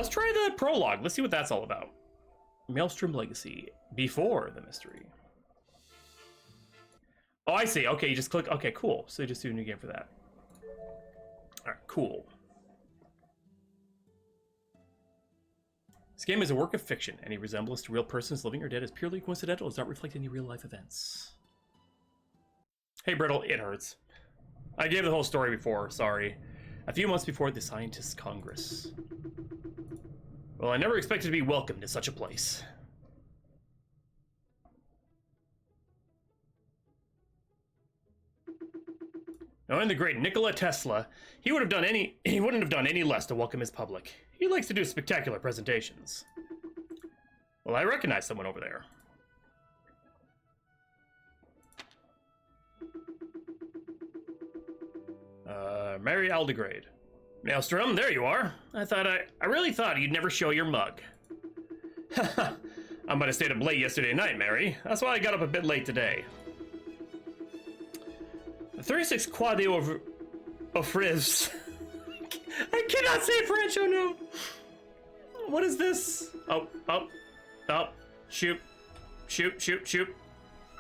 let's try the prologue. Let's see what that's all about. Maelstrom Legacy. Before the mystery. Oh, I see. Okay, you just click. Okay, cool. So you just do a new game for that. All right, cool. This game is a work of fiction. Any resemblance to real persons, living or dead, is purely coincidental. It does not reflect any real-life events. Hey, Brittle, it hurts. I gave the whole story before, sorry. A few months before the Scientists' Congress. Well, I never expected to be welcomed to such a place. Knowing the great Nikola Tesla, he wouldn't have done any less to welcome his public. He likes to do spectacular presentations. Well, I recognize someone over there. Mary Aldegrade. Maelstrom, there you are. I really thought you'd never show your mug. I might have stayed up late yesterday night, Mary. That's why I got up a bit late today. The 36 Quadio of Frizz. I cannot say French, oh no. What is this? Oh. Shoot.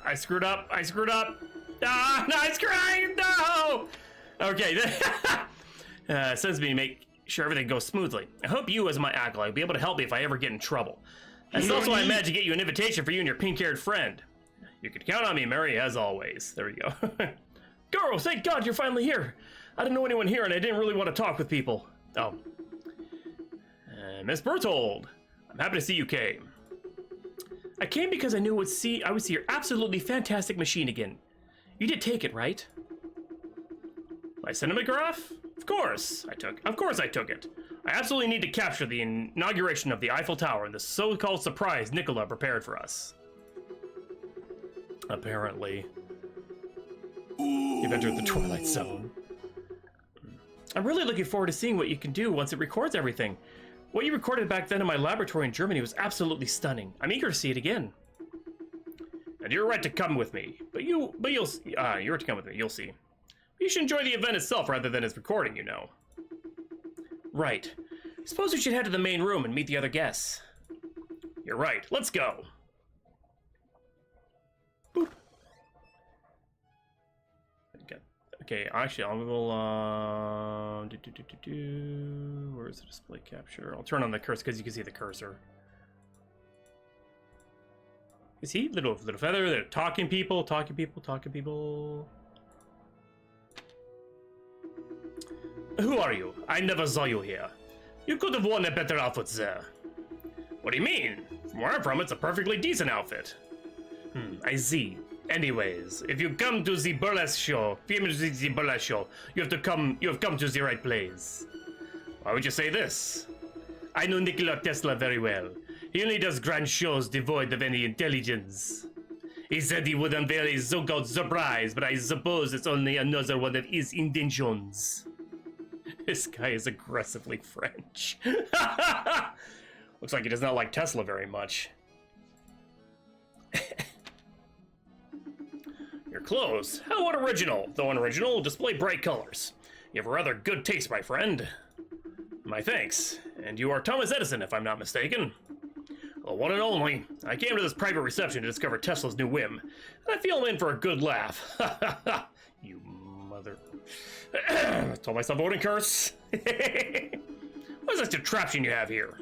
I screwed up. Ah, no, I screwed, no! Okay, sends me to make sure everything goes smoothly. I hope you, as my acolyte, will be able to help me if I ever get in trouble. That's also why I managed to get you an invitation for you and your pink-haired friend. You can count on me, Mary, as always. There we go. Goro, thank God you're finally here. I didn't know anyone here, and I didn't really want to talk with people. Oh. Miss Berthold, I'm happy to see you came. I came because I knew I would see your absolutely fantastic machine again. You did take it, right? My cinematograph? Of course I took it. I absolutely need to capture the inauguration of the Eiffel Tower and the so-called surprise Nikola prepared for us. Apparently. You've entered the Twilight Zone. I'm really looking forward to seeing what you can do once it records everything. What you recorded back then in my laboratory in Germany was absolutely stunning. I'm eager to see it again. And you're right to come with me. You're right to come with me, you'll see. You should enjoy the event itself rather than its recording, you know. Right. Suppose we should head to the main room and meet the other guests. You're right. Let's go. Boop. Okay, actually, I'll go, where's the display capture? I'll turn on the cursor because you can see the cursor. You see? Little feather, they're talking people. Who are you? I never saw you here. You could have worn a better outfit there. What do you mean? From where I'm from, it's a perfectly decent outfit. I see. Anyways, if you come to the burlesque show, you have come to the right place. Why would you say this? I know Nikola Tesla very well. He only does grand shows devoid of any intelligence. He said he would unveil a so-called surprise, but I suppose it's only another one of his inventions. This guy is aggressively French. Looks like he does not like Tesla very much. Your clothes, how unoriginal. Though unoriginal, display bright colors. You have a rather good taste, my friend. My thanks. And you are Thomas Edison, if I'm not mistaken. Well, one and only. I came to this private reception to discover Tesla's new whim, and I feel I'm in for a good laugh. You mother... I told myself I wouldn't curse. What is this contraption you have here?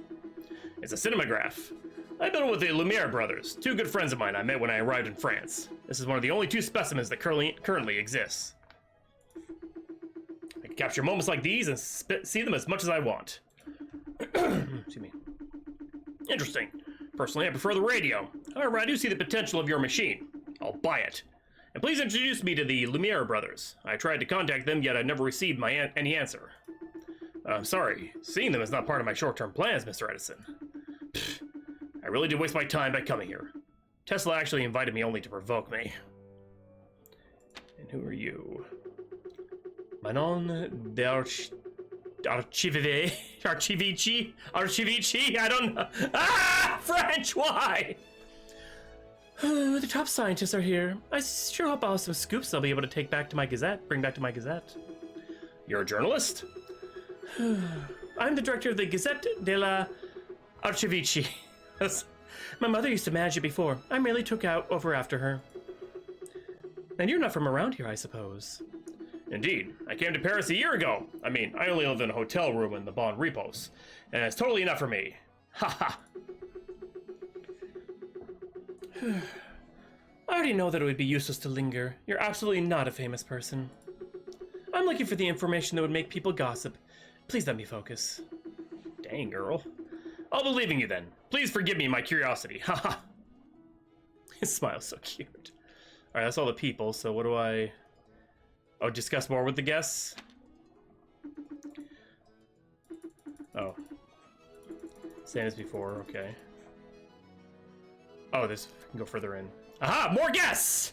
It's a cinematograph. I built it with the Lumiere brothers, two good friends of mine I met when I arrived in France. This is one of the only two specimens that currently exists. I can capture moments like these and see them as much as I want. Excuse me. Interesting. Personally, I prefer the radio. However, I do see the potential of your machine. I'll buy it. And please introduce me to the Lumiere brothers. I tried to contact them, yet I never received any answer. I'm sorry. Seeing them is not part of my short-term plans, Mr. Edison. Pfft. I really did waste my time by coming here. Tesla actually invited me only to provoke me. And who are you? Manon Archivici? I don't know. Ah! French, why? The top scientists are here. I sure hope I'll have some scoops I'll be able to bring back to my Gazette. You're a journalist? I'm the director of the Gazette della Archivici. My mother used to manage it before. I merely took over after her. And you're not from around here, I suppose. Indeed. I came to Paris a year ago. I mean, I only lived in a hotel room in the Bon Repos, and it's totally enough for me. Ha ha. I already know that it would be useless to linger. You're absolutely not a famous person. I'm looking for the information that would make people gossip. Please let me focus. Dang, girl. I'll be leaving you then. Please forgive me my curiosity. Haha. His smile's so cute. Alright, that's all the people, so what do I... Oh, discuss more with the guests? Oh. Same as before, okay. Oh, this can go further in. Aha! More guests!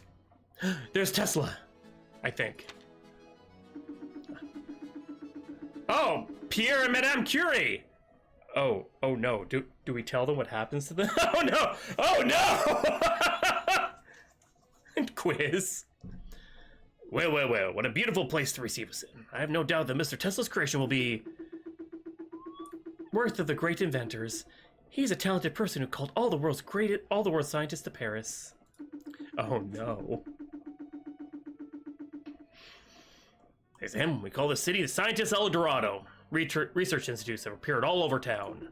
There's Tesla, I think. Oh! Pierre and Madame Curie! Oh no. Do we tell them what happens to them? Oh no! Oh no! Quiz. Well, what a beautiful place to receive us in. I have no doubt that Mr. Tesla's creation will be worth of the great inventors. He's a talented person who called all the world's scientists to Paris. Oh no. Thanks to him, we call this city the Scientist El Dorado. Research institutes have appeared all over town.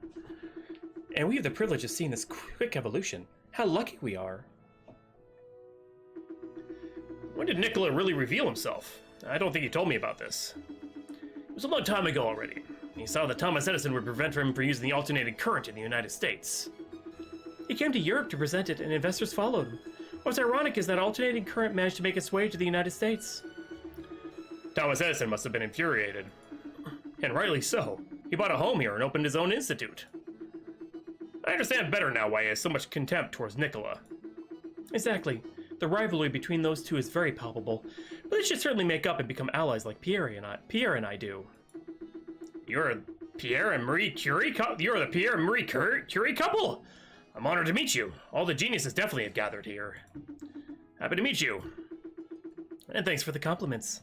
And we have the privilege of seeing this quick evolution. How lucky we are. When did Nikola really reveal himself? I don't think he told me about this. It was a long time ago already. He saw that Thomas Edison would prevent him from using the alternating current in the United States. He came to Europe to present it, and investors followed him. What's ironic is that alternating current managed to make its way to the United States. Thomas Edison must have been infuriated. And rightly so. He bought a home here and opened his own institute. I understand better now why he has so much contempt towards Nikola. Exactly. The rivalry between those two is very palpable, but they should certainly make up and become allies like Pierre and I do. You're Pierre and Marie Curie? You're the Pierre and Marie Curie couple? I'm honored to meet you. All the geniuses definitely have gathered here. Happy to meet you. And thanks for the compliments.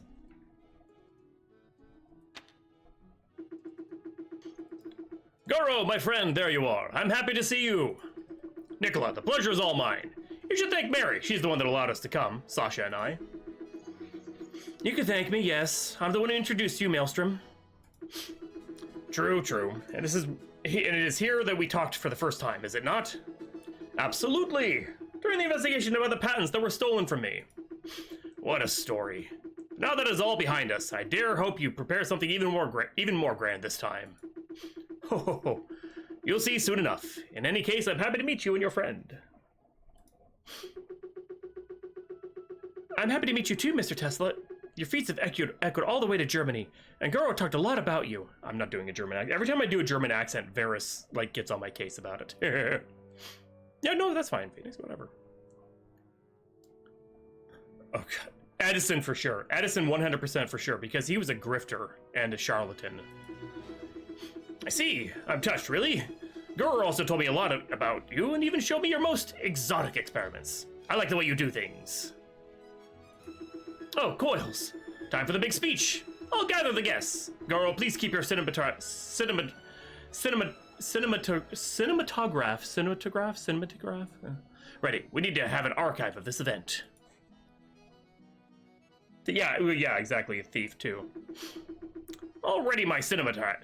Goro, my friend, there you are. I'm happy to see you. Nikola, the pleasure is all mine. You should thank Mary. She's the one that allowed us to come, Sasha and I. You can thank me, yes. I'm the one who introduced you, Maelstrom. True. And it is here that we talked for the first time, is it not? Absolutely. During the investigation about the patents that were stolen from me. What a story. Now that it's all behind us, I dare hope you prepare something even more grand this time. Ho. You'll see soon enough. In any case, I'm happy to meet you and your friend. I'm happy to meet you too, Mr. Tesla. Your feats have echoed all the way to Germany, and Goro talked a lot about you. I'm not doing a German accent. Every time I do a German accent, Varys, gets on my case about it. Yeah, no, that's fine, Phoenix, whatever. Oh, God. Edison for sure. Edison 100% for sure, because he was a grifter and a charlatan. I see. I'm touched, really? Goro also told me a lot about you, and even showed me your most exotic experiments. I like the way you do things. Oh, Coils. Time for the big speech. I'll gather the guests. Goro, please keep your cinematograph ready. We need to have an archive of this event. Yeah, exactly. A thief too. Already my cinematograph.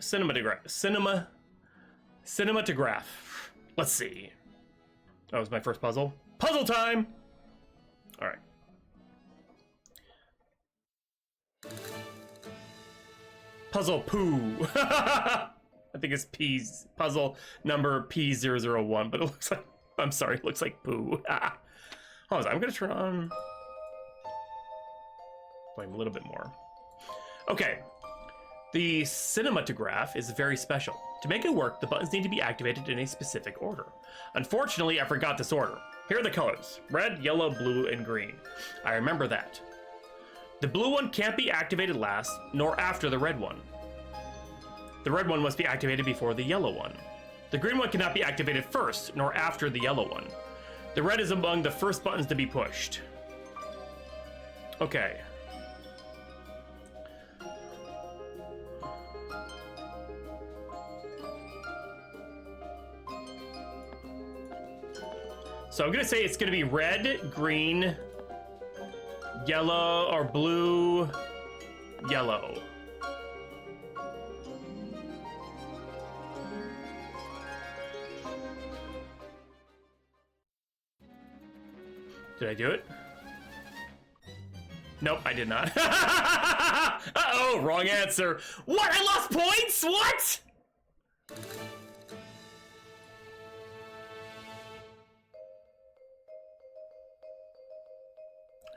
Let's see. That was my first puzzle. Puzzle time. All right. Puzzle poo. I think it's P's puzzle number P001, but it looks like, I'm sorry, it looks like poo. Hold on, I'm gonna turn on flame a little bit more. Okay, the cinematograph is very special. To make it work, the buttons need to be activated in a specific order. Unfortunately, I forgot this order. Here are the colors: red, yellow, blue, and green. I remember that. The blue one can't be activated last, nor after the red one. The red one must be activated before the yellow one. The green one cannot be activated first, nor after the yellow one. The red is among the first buttons to be pushed. Okay. So I'm gonna say it's gonna be red, green, yellow, or blue, yellow. Did I do it? Nope, I did not. Uh-oh, wrong answer. What? I lost points? What?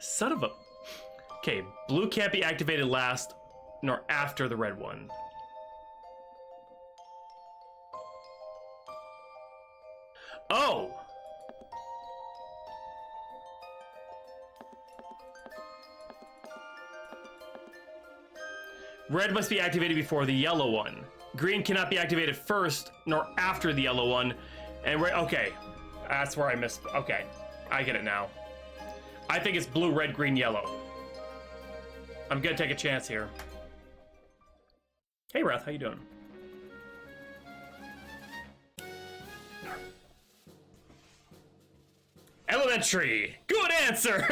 Son of a... Okay, blue can't be activated last nor after the red one. Oh! Red must be activated before the yellow one. Green cannot be activated first nor after the yellow one. And okay, that's where I missed. Okay, I get it now. I think it's blue, red, green, yellow. I'm gonna take a chance here. Hey, Wrath, how you doing? Elementary. Good answer.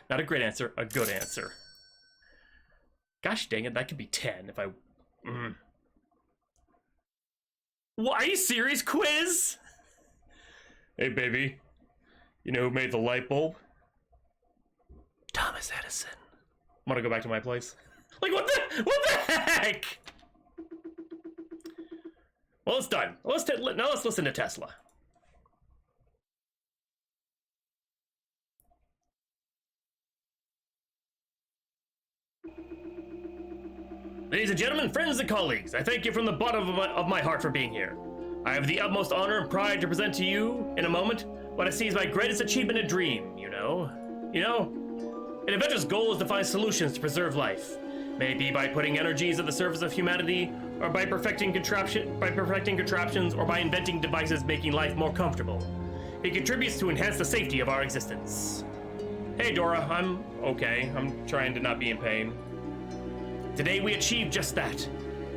Not a great answer, a good answer. Gosh dang it, that could be 10 if I... What, are you serious, quiz? Hey, baby. You know who made the light bulb? Thomas Edison. I'm gonna go back to my place. Like, what the heck? Well, it's done. Now let's listen to Tesla. Ladies and gentlemen, friends and colleagues, I thank you from the bottom of my heart for being here. I have the utmost honor and pride to present to you, in a moment, what I see as my greatest achievement and dream, you know? An inventor's goal is to find solutions to preserve life. May it be by putting energies at the surface of humanity, or by perfecting contraptions, or by inventing devices making life more comfortable. It contributes to enhance the safety of our existence. Hey Dora, I'm okay. I'm trying to not be in pain. Today we achieved just that.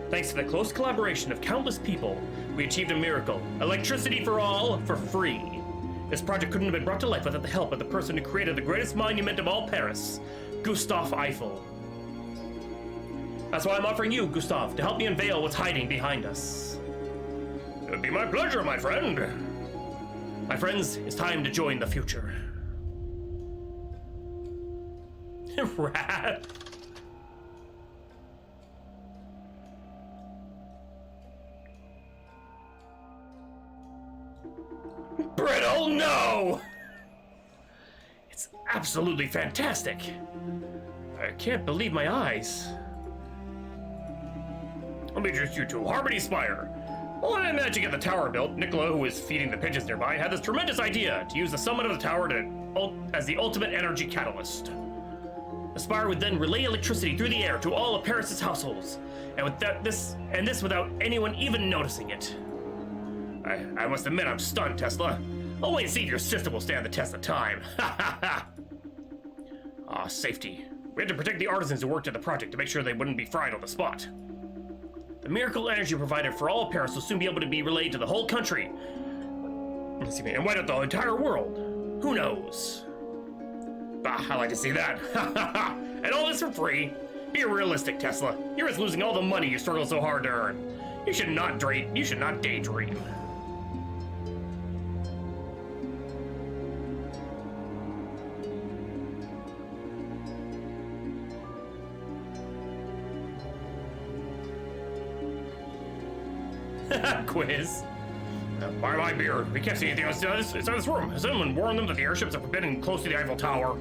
Thanks to the close collaboration of countless people, we achieved a miracle. Electricity for all, for free. This project couldn't have been brought to life without the help of the person who created the greatest monument of all Paris, Gustave Eiffel. That's why I'm offering you, Gustave, to help me unveil what's hiding behind us. It would be my pleasure, my friend. My friends, it's time to join the future. Rat. Brittle, no! It's absolutely fantastic. I can't believe my eyes. Let me introduce you to Harmony Spire. Well, I managed to get the tower built. Nicola, who was feeding the pigeons nearby, had this tremendous idea to use the summit of the tower as the ultimate energy catalyst. The spire would then relay electricity through the air to all of Paris's households, and this without anyone even noticing it. I must admit I'm stunned, Tesla. I'll wait and see if your system will stand the test of time. Ha ha ha! Ah, safety. We had to protect the artisans who worked at the project to make sure they wouldn't be fried on the spot. The miracle energy provided for all Paris will soon be able to be relayed to the whole country. And why not the entire world? Who knows? Ah, I like to see that. Ha ha ha! And all this for free. Be realistic, Tesla. You're just losing all the money you struggled so hard to earn. You should not daydream. Quiz. By my beard, we can't see anything else inside this room. Has anyone warned them that the airships are forbidden close to the Eiffel Tower?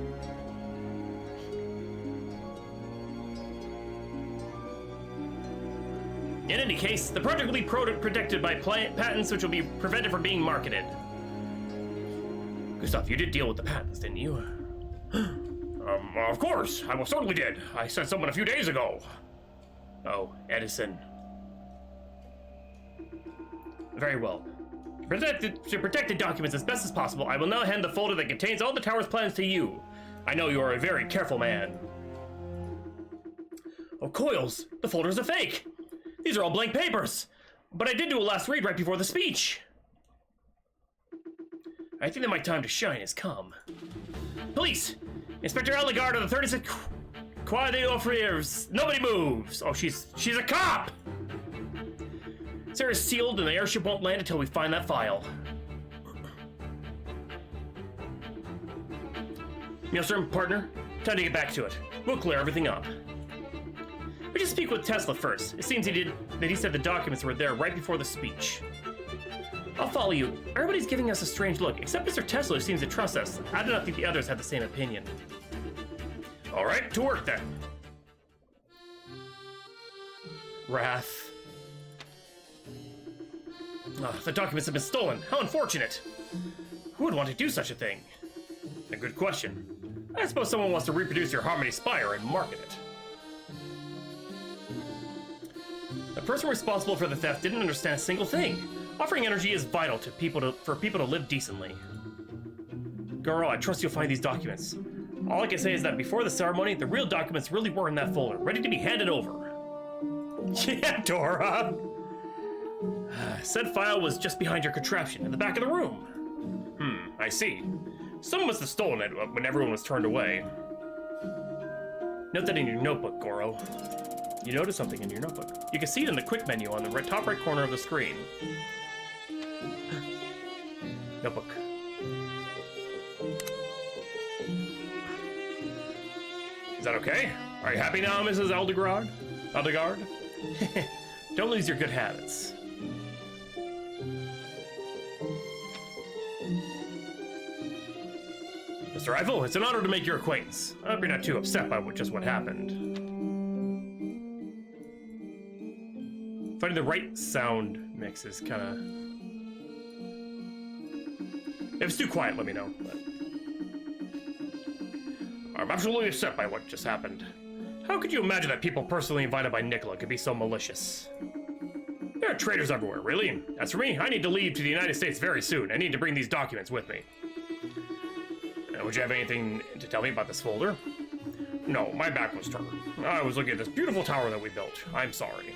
In any case, the project will be protected by patents which will be prevented from being marketed. Gustav, you did deal with the patents, didn't you? Of course, I most certainly did. I sent someone a few days ago. Oh, Edison. Very well. To protect the documents as best as possible, I will now hand the folder that contains all the tower's plans to you. I know you are a very careful man. Oh, Coils! The folder's a fake! These are all blank papers! But I did do a last read right before the speech. I think that my time to shine has come. Police! Inspector Eligard of the 36th Quad d'Offriers. Nobody moves! Oh, she's a cop! Sarah's sealed and the airship won't land until we find that file. Maelstrom, partner, time to get back to it. We'll clear everything up. We should speak with Tesla first. It seems he said the documents were there right before the speech. I'll follow you. Everybody's giving us a strange look, except Mr. Tesla, who seems to trust us. I do not think the others have the same opinion. All right, to work then. Wrath. Oh, the documents have been stolen. How unfortunate. Who would want to do such a thing? A good question. I suppose someone wants to reproduce your Harmony Spire and market it. The person responsible for the theft didn't understand a single thing. Offering energy is vital to for people to live decently. Girl, I trust you'll find these documents. All I can say is that before the ceremony, the real documents really were in that folder, ready to be handed over. Yeah, Dora! Said file was just behind your contraption, in the back of the room. I see. Someone must have stolen it when everyone was turned away. Note that in your notebook, Goro. You notice something in your notebook. You can see it in the quick menu on the top right corner of the screen. Notebook. Is that okay? Are you happy now, Mrs. Eldegard? Don't lose your good habits. Mr. Eiffel, it's an honor to make your acquaintance. I hope you're not too upset by just what happened. Finding the right sound mix is kind of... If it's too quiet, let me know. But... I'm absolutely upset by what just happened. How could you imagine that people personally invited by Nicola could be so malicious? There are traitors everywhere, really. As for me, I need to leave to the United States very soon. I need to bring these documents with me. Would you have anything to tell me about this folder? No, my back was turned. I was looking at this beautiful tower that we built. I'm sorry.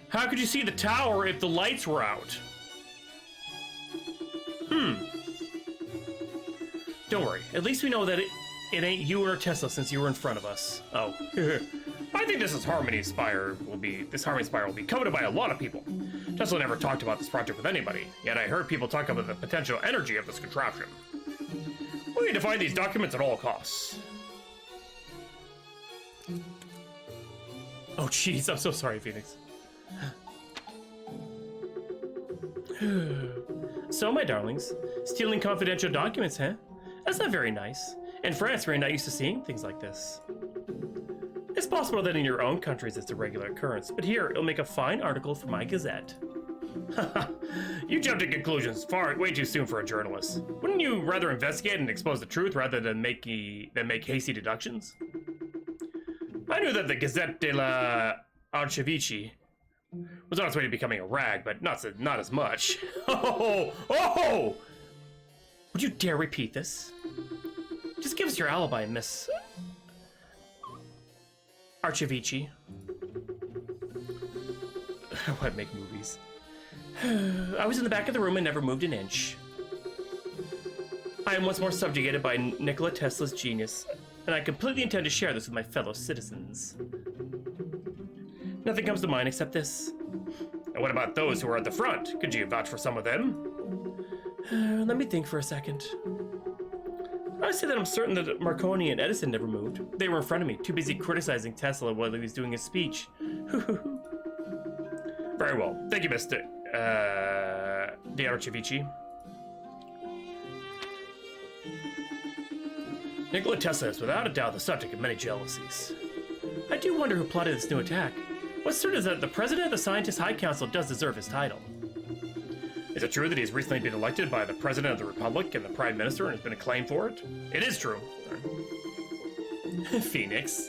How could you see the tower if the lights were out? Don't worry. At least we know that it ain't you or Tesla since you were in front of us. Oh. I think this Harmony Spire will be coveted by a lot of people. Tesla never talked about this project with anybody, yet I heard people talk about the potential energy of this contraption. We need to find these documents at all costs. Oh jeez, I'm so sorry, Phoenix. So, my darlings, stealing confidential documents, huh? That's not very nice. In France, we're not used to seeing things like this. It's possible that in your own countries it's a regular occurrence, but here it'll make a fine article for my Gazette. You jumped to conclusions way too soon for a journalist. Wouldn't you rather investigate and expose the truth rather than make hasty deductions? I knew that the Gazette de la Archivici was on its way to becoming a rag, but not as much. Oh! Would you dare repeat this? Just give us your alibi, Miss Archivici. What make movies? I was in the back of the room and never moved an inch. I am once more subjugated by Nikola Tesla's genius, and I completely intend to share this with my fellow citizens. Nothing comes to mind except this. And what about those who are at the front? Could you vouch for some of them? Let me think for a second. I say that I'm certain that Marconi and Edison never moved. They were in front of me, too busy criticizing Tesla while he was doing his speech. Very well. Thank you, Mr. De Archivici. Nikola Tesla is without a doubt the subject of many jealousies. I do wonder who plotted this new attack. What's certain is that the President of the Scientist High Council does deserve his title. Is it true that he's recently been elected by the President of the Republic and the Prime Minister and has been acclaimed for it? It is true. Phoenix.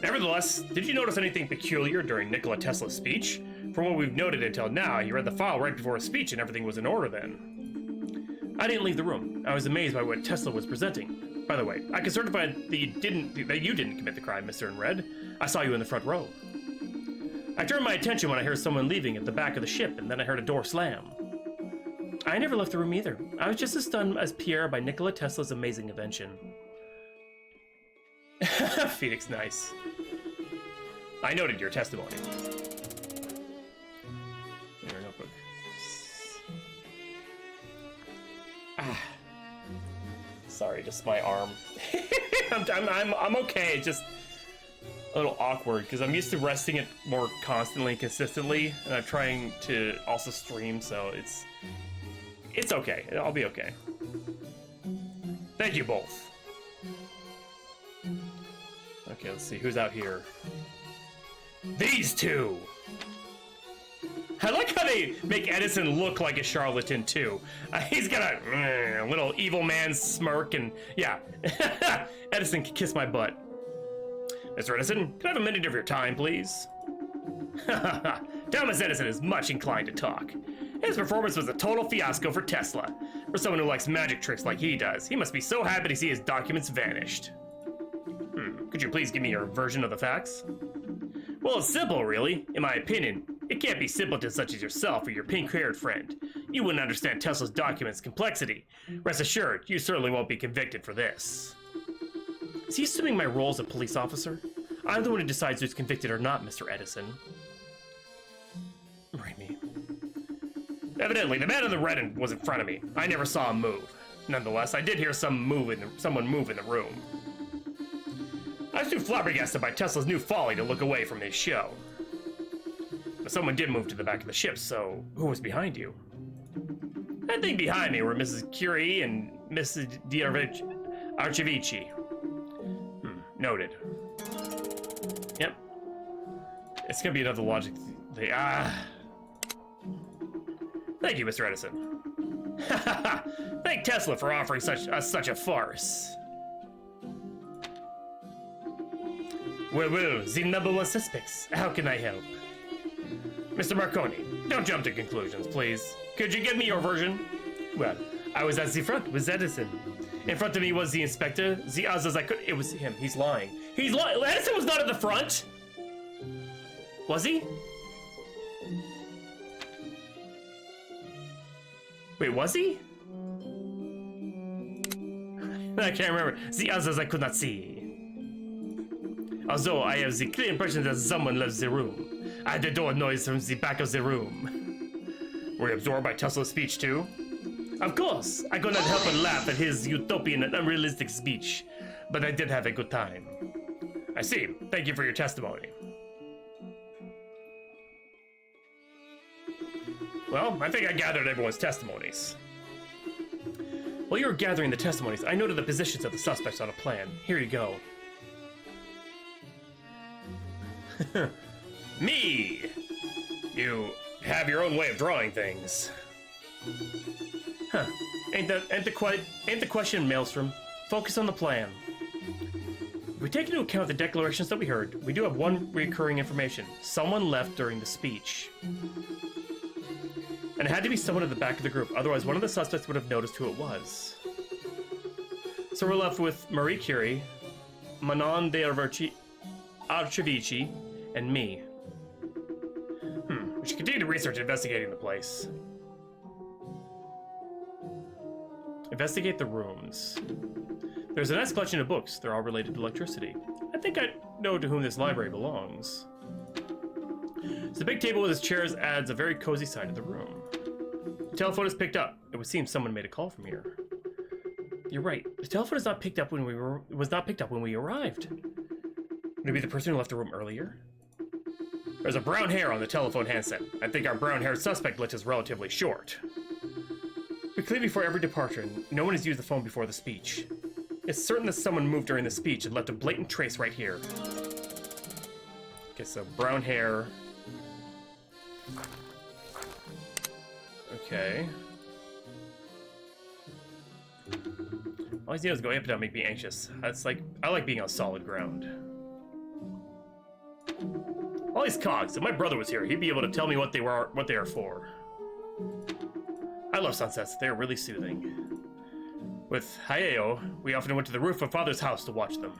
Nevertheless, did you notice anything peculiar during Nikola Tesla's speech? From what we've noted until now, he read the file right before his speech and everything was in order then. I didn't leave the room. I was amazed by what Tesla was presenting. By the way, I can certify that you didn't commit the crime, Mr. In Red. I saw you in the front row. I turned my attention when I heard someone leaving at the back of the ship, and then I heard a door slam. I never left the room either. I was just as stunned as Pierre by Nikola Tesla's amazing invention. Phoenix, nice. I noted your testimony. Here, notebook. Sorry, just my arm. I'm okay. It's just a little awkward because I'm used to resting it more constantly and consistently, and I'm trying to also stream, so it's okay. I'll be okay. Thank you both. Okay, let's see who's out here. These two. I like how they make Edison look like a charlatan too. He's got a little evil man smirk, and yeah, Edison can kiss my butt. Mr. Edison, can I have a minute of your time, please? Thomas Edison is much inclined to talk. His performance was a total fiasco for Tesla. For someone who likes magic tricks like he does, he must be so happy to see his documents vanished. Could you please give me your version of the facts? Well, it's simple, really. In my opinion, it can't be simpletons such as yourself or your pink-haired friend. You wouldn't understand Tesla's documents' complexity. Rest assured, you certainly won't be convicted for this. Is he assuming my role as a police officer? I'm the one who decides who's convicted or not, Mr. Edison. Right me. Evidently, the man in the red was in front of me. I never saw him move. Nonetheless, I did hear someone move in the room. I was too flabbergasted by Tesla's new folly to look away from his show. But someone did move to the back of the ship, so who was behind you? I think behind me were Mrs. Curie and Mrs. Archivici. Noted. Yep. It's gonna be another logic thing. Thank you, Mr. Edison. Thank Tesla for offering such a farce. Well, the number one suspects. How can I help? Mr. Marconi, don't jump to conclusions, please. Could you give me your version? Well, I was at the front with Edison. In front of me was the inspector. The others I could. It was him. He's lying. He's lying. Edison was not at the front. Was he? Wait, was he? I can't remember. The others I could not see. Although I have the clear impression that someone left the room. I heard the door noise from the back of the room. Were you absorbed by Tesla's speech too? Of course. I could not help but laugh at his utopian and unrealistic speech. But I did have a good time. I see. Thank you for your testimony. Well, I think I gathered everyone's testimonies. While you were gathering the testimonies, I noted the positions of the suspects on a plan. Here you go. Me! You have your own way of drawing things. Huh. Ain't the question, Maelstrom. Focus on the plan. If we take into account the declarations that we heard, we do have one recurring information. Someone left during the speech. And it had to be someone at the back of the group, otherwise one of the suspects would have noticed who it was. So we're left with Marie Curie, Manon de Archivici, and me. We should continue to research investigating the place. Investigate the rooms. There's a nice collection of books. They're all related to electricity. I think I know to whom this library belongs. So the big table with its chairs adds a very cozy side to the room. The telephone is picked up. It would seem someone made a call from here. You're right. The telephone is not picked up when was not picked up when we arrived. Would it be the person who left the room earlier? There's a brown hair on the telephone handset. I think our brown-haired suspect list is relatively short. We clean before every departure, and no one has used the phone before the speech. It's certain that someone moved during the speech and left a blatant trace right here. Okay, so brown hair. Okay. All these needles going up and down make me anxious. I like being on solid ground. All these cogs. If my brother was here, he'd be able to tell me what they are for. I love sunsets. They are really soothing. With Hayao, we often went to the roof of Father's house to watch them.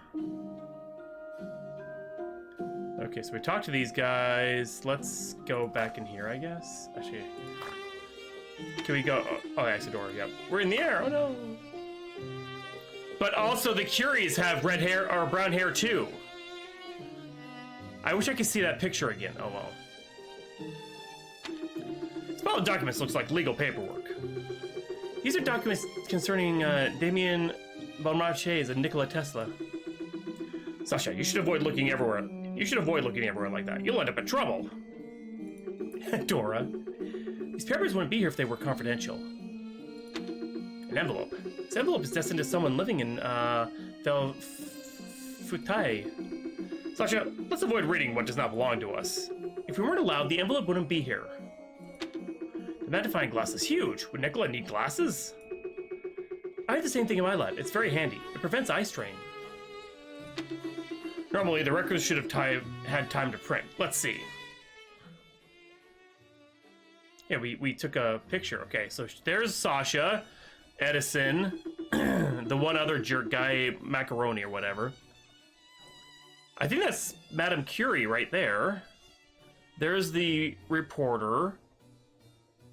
Okay, so we talked to these guys. Let's go back in here, I guess. Actually, Can we go? Oh, that's the door. Yep. We're in the air. Oh no. But also the Curies have red hair or brown hair too. I wish I could see that picture again. Oh well. This pile of documents looks like legal paperwork. These are documents concerning Damien Bonmarchais and Nikola Tesla. Sasha, you should avoid looking everywhere. You should avoid looking everywhere like that. You'll end up in trouble. Dora, these papers wouldn't be here if they were confidential. An envelope. This envelope is destined to someone living in Futai. Sasha, let's avoid reading what does not belong to us. If we weren't allowed, the envelope wouldn't be here. The magnifying glass is huge. Would Nikola need glasses? I have the same thing in my lab. It's very handy. It prevents eye strain. Normally, the records should have had time to print. Let's see. Yeah, we took a picture. Okay, so there's Sasha, Edison, the one other jerk guy, Macaroni or whatever. I think that's Madame Curie right there. There's the reporter.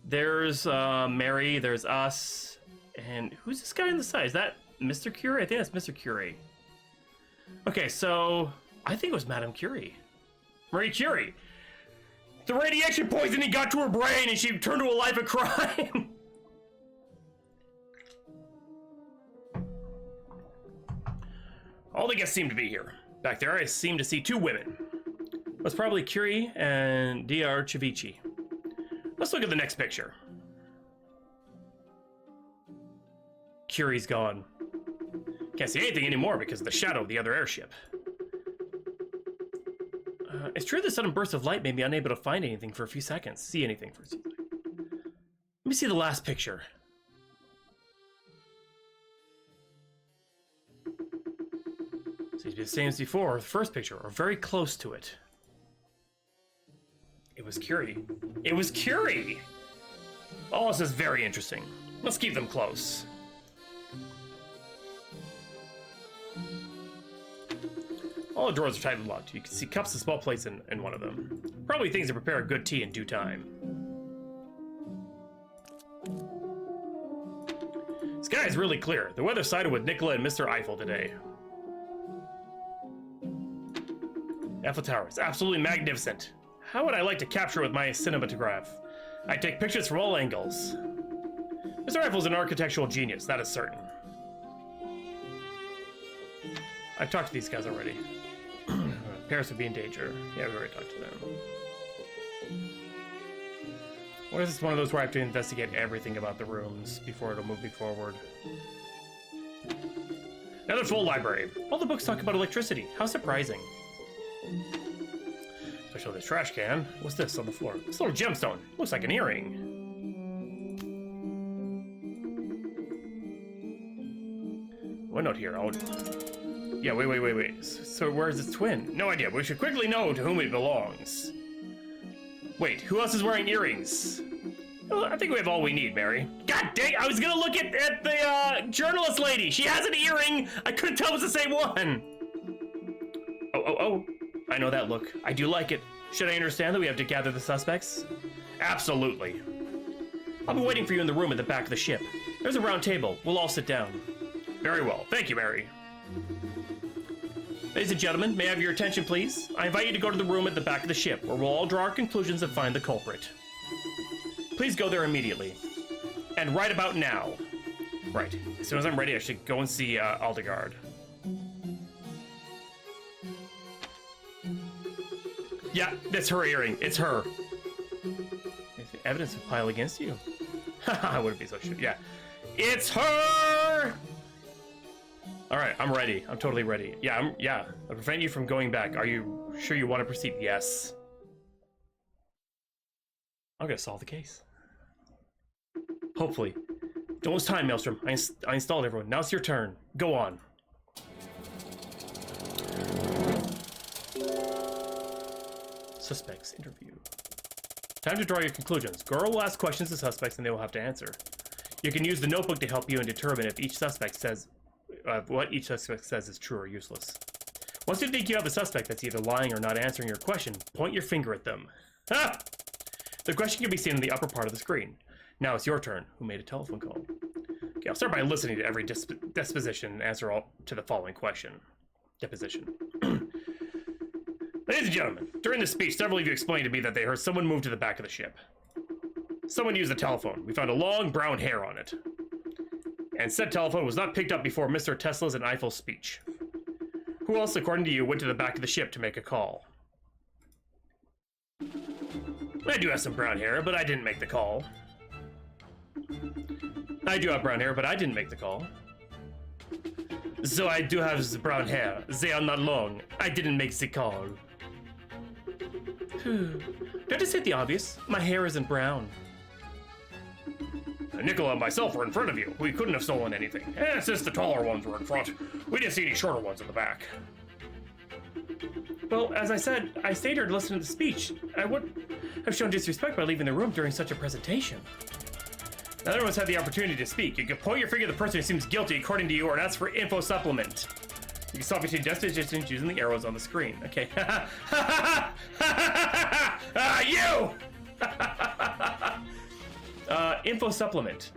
There's Mary. There's us. And who's this guy on the side? Is that Mr. Curie? I think that's Mr. Curie. Okay, so I think it was Madame Curie. Marie Curie. The radiation poisoning got to her brain and she turned to a life of crime. All the guests seem to be here. Back there, I seem to see two women. That's probably Curie and D'Archivici. Let's look at the next picture. Curie's gone. Can't see anything anymore because of the shadow of the other airship. It's true the sudden burst of light made me unable to find anything for a few seconds. See anything for a few seconds. Let me see the last picture. Seems to be the same as before, the first picture, or very close to it. It was Curie. It was Curie! All this is very interesting. Let's keep them close. All the drawers are tightly locked. You can see cups and small plates in one of them. Probably things to prepare a good tea in due time. The sky is really clear. The weather sided with Nikola and Mr. Eiffel today. Eiffel Tower is absolutely magnificent. How would I like to capture it with my cinematograph? I take pictures from all angles. Mr. Eiffel's an architectural genius, that is certain. I've talked to these guys already. Paris would be in danger. Yeah, we already talked to them. What is this one of those where I have to investigate everything about the rooms before it'll move me forward? Another full library. All the books talk about electricity. How surprising. Especially this trash can. What's this on the floor? This little gemstone. Looks like an earring. One note here. Yeah, wait. So where's its twin? No idea. We should quickly know to whom it belongs. Wait, who else is wearing earrings? Well, I think we have all we need, Mary. God dang, I was gonna look at the journalist lady. She has an earring. I couldn't tell it was the same one. Oh. I know that look. I do like it. Should I understand that we have to gather the suspects? Absolutely. I'll be waiting for you in the room at the back of the ship. There's a round table. We'll all sit down. Very well. Thank you, Mary. Ladies and gentlemen, may I have your attention, please? I invite you to go to the room at the back of the ship, where we'll all draw our conclusions and find the culprit. Please go there immediately. And right about now. Right. As soon as I'm ready, I should go and see Aldegard. Yeah, that's her earring. It's her. If the evidence would pile against you. I wouldn't be so sure. Yeah. It's her! Alright, I'm ready. I'm totally ready. Yeah, I'll prevent you from going back. Are you sure you want to proceed? Yes. I'm gonna solve the case. Hopefully. Don't waste time, Maelstrom. I installed everyone. Now it's your turn. Go on. Suspects interview. Time to draw your conclusions. Goro will ask questions to suspects and they will have to answer. You can use the notebook to help you and determine if each suspect says what each suspect says is true or useless. Once you think you have a suspect that's either lying or not answering your question, point your finger at them. Ha! The question can be seen in the upper part of the screen. Now it's your turn. Who made a telephone call? Okay, I'll start by listening to every disposition and answer all to the following question. Deposition. Ladies and gentlemen, during this speech, several of you explained to me that they heard someone move to the back of the ship. Someone used the telephone. We found a long brown hair on it. And said telephone was not picked up before Mr. Tesla's and Eiffel's speech. Who else, according to you, went to the back of the ship to make a call? I do have some brown hair, but I didn't make the call. I do have brown hair, but I didn't make the call. So I do have the brown hair. They are not long. I didn't make the call. Don't just state the obvious. My hair isn't brown. Nicola and myself were in front of you. We couldn't have stolen anything. And since the taller ones were in front, we didn't see any shorter ones in the back. Well, as I said, I stayed here to listen to the speech. I would have shown disrespect by leaving the room during such a presentation. Now everyone's had the opportunity to speak. You can point your finger at the person who seems guilty according to you or ask for info supplement. You can stop between dispositions using the arrows on the screen. Okay. You! Info supplement.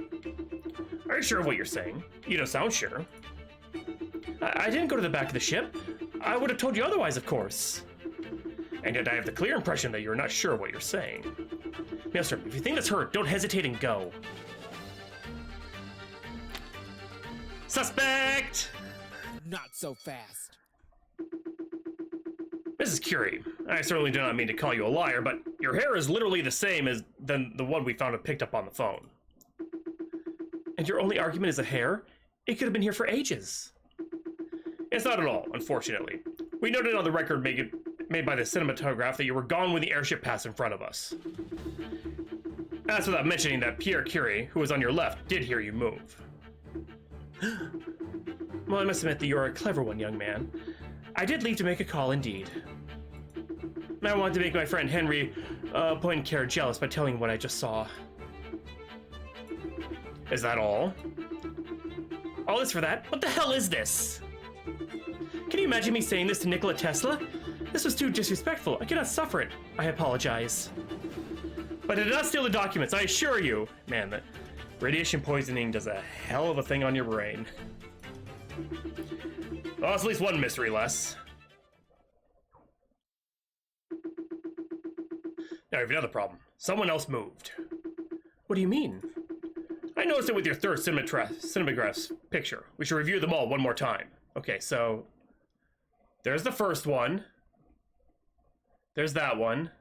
Are you sure of what you're saying? You don't sound sure. I didn't go to the back of the ship. I would have told you otherwise, of course. And yet I have the clear impression that you're not sure what you're saying. Maelstrom, if you think that's hurt, don't hesitate and go. Suspect! Not so fast. Mrs. Curie, I certainly do not mean to call you a liar, but your hair is literally the same as than the one we found and picked up on the phone. And your only argument is a hair? It could have been here for ages. It's not at all, unfortunately. We noted on the record made by the cinematograph that you were gone when the airship passed in front of us. That's without mentioning that Pierre Curie, who was on your left, did hear you move. Well, I must admit that you're a clever one, young man. I did leave to make a call, indeed. I wanted to make my friend Henry Poincaré jealous by telling him what I just saw. Is that all? All this for that? What the hell is this? Can you imagine me saying this to Nikola Tesla? This was too disrespectful. I cannot suffer it. I apologize. But I did not steal the documents, I assure you. Man, that radiation poisoning does a hell of a thing on your brain. Well, it's at least one mystery less. Now, we have another problem. Someone else moved. What do you mean? I noticed it with your third cinemagraph's picture. We should review them all one more time. Okay, so there's the first one. There's that one.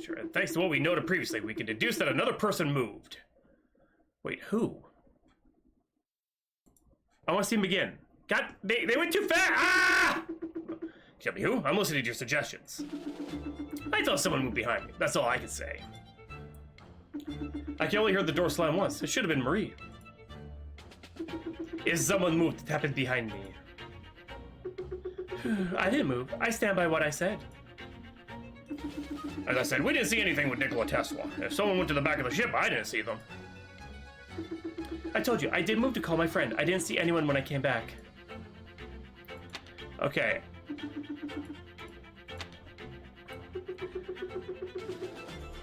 Sure, and thanks to what we noted previously, we can deduce that another person moved. Wait, who? I want to see him again. God, they went too fast! Ah! Tell me who? I'm listening to your suggestions. I thought someone moved behind me. That's all I can say. I can only hear the door slam once. It should have been Marie. If someone moved, it happened behind me. I didn't move. I stand by what I said. As I said, we didn't see anything with Nikola Tesla. If someone went to the back of the ship, I didn't see them. I told you, I did move to call my friend. I didn't see anyone when I came back. Okay.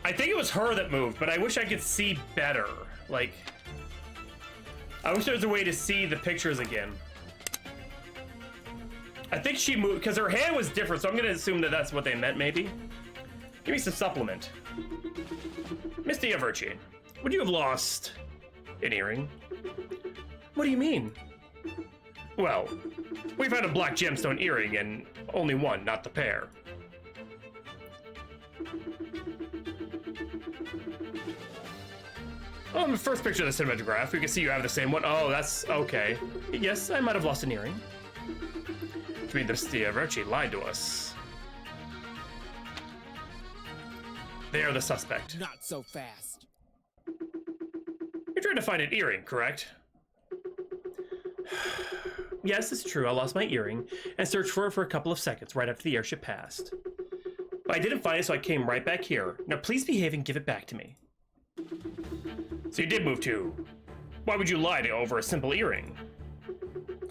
I think it was her that moved, but I wish I could see better. Like, I wish there was a way to see the pictures again. I think she moved, because her hand was different, so I'm going to assume that that's what they meant, maybe. Give me some supplement. Miss Diaverci, would you have lost an earring? What do you mean? Well, we've had a black gemstone earring and only one, not the pair. On the first picture of the cinematograph, we can see you have the same one. Oh, that's okay. Yes, I might have lost an earring. Which means Miss Diaverci lied to us. They are the suspect. Not so fast. You're trying to find an earring, correct? Yes, it's true. I lost my earring and searched for it for a couple of seconds right after the airship passed. But I didn't find it, so I came right back here. Now please behave and give it back to me. So you did move too. Why would you lie to over a simple earring?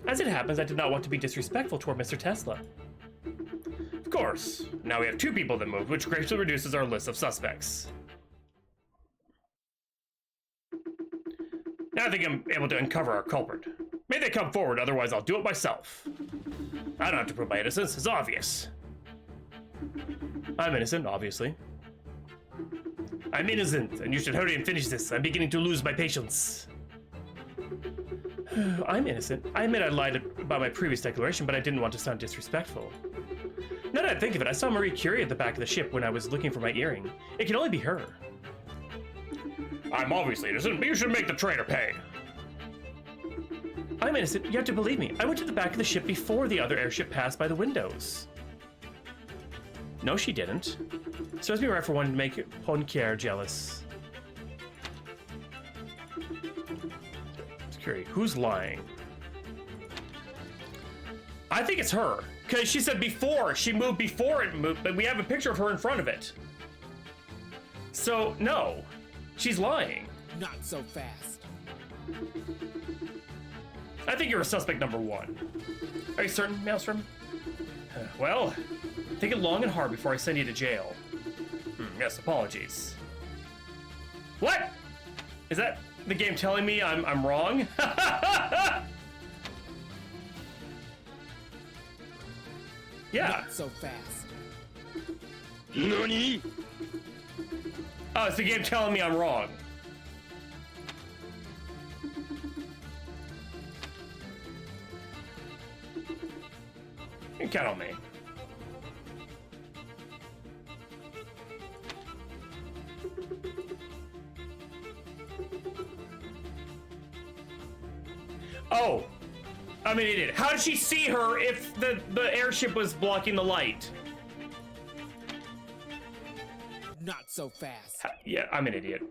As it happens, I did not want to be disrespectful toward Mr. Tesla. Of course. Now we have 2 people that moved, which greatly reduces our list of suspects. Now I think I'm able to uncover our culprit. May they come forward, otherwise I'll do it myself. I don't have to prove my innocence, it's obvious. I'm innocent, obviously. I'm innocent, and you should hurry and finish this. I'm beginning to lose my patience. I'm innocent. I admit I lied about my previous declaration, but I didn't want to sound disrespectful. Now that I think of it, I saw Marie Curie at the back of the ship when I was looking for my earring. It can only be her. I'm obviously innocent, but you should make the traitor pay. I'm innocent. You have to believe me. I went to the back of the ship before the other airship passed by the windows. No, she didn't. Serves me right for wanting to make Ponquier jealous. Curie, who's lying? I think it's her, because she said before, she moved before it moved, but we have a picture of her in front of it. So, no, she's lying. Not so fast. I think you're a suspect number 1. Are you certain, Maelstrom? Well, think it long and hard before I send you to jail. Yes, apologies. What? Is that the game telling me I'm wrong? Yeah. Not so fast. NANI? Oh, it's the game telling me I'm wrong. You can count on me. Oh, I'm an idiot. How did she see her if the airship was blocking the light? Not so fast. Yeah, I'm an idiot.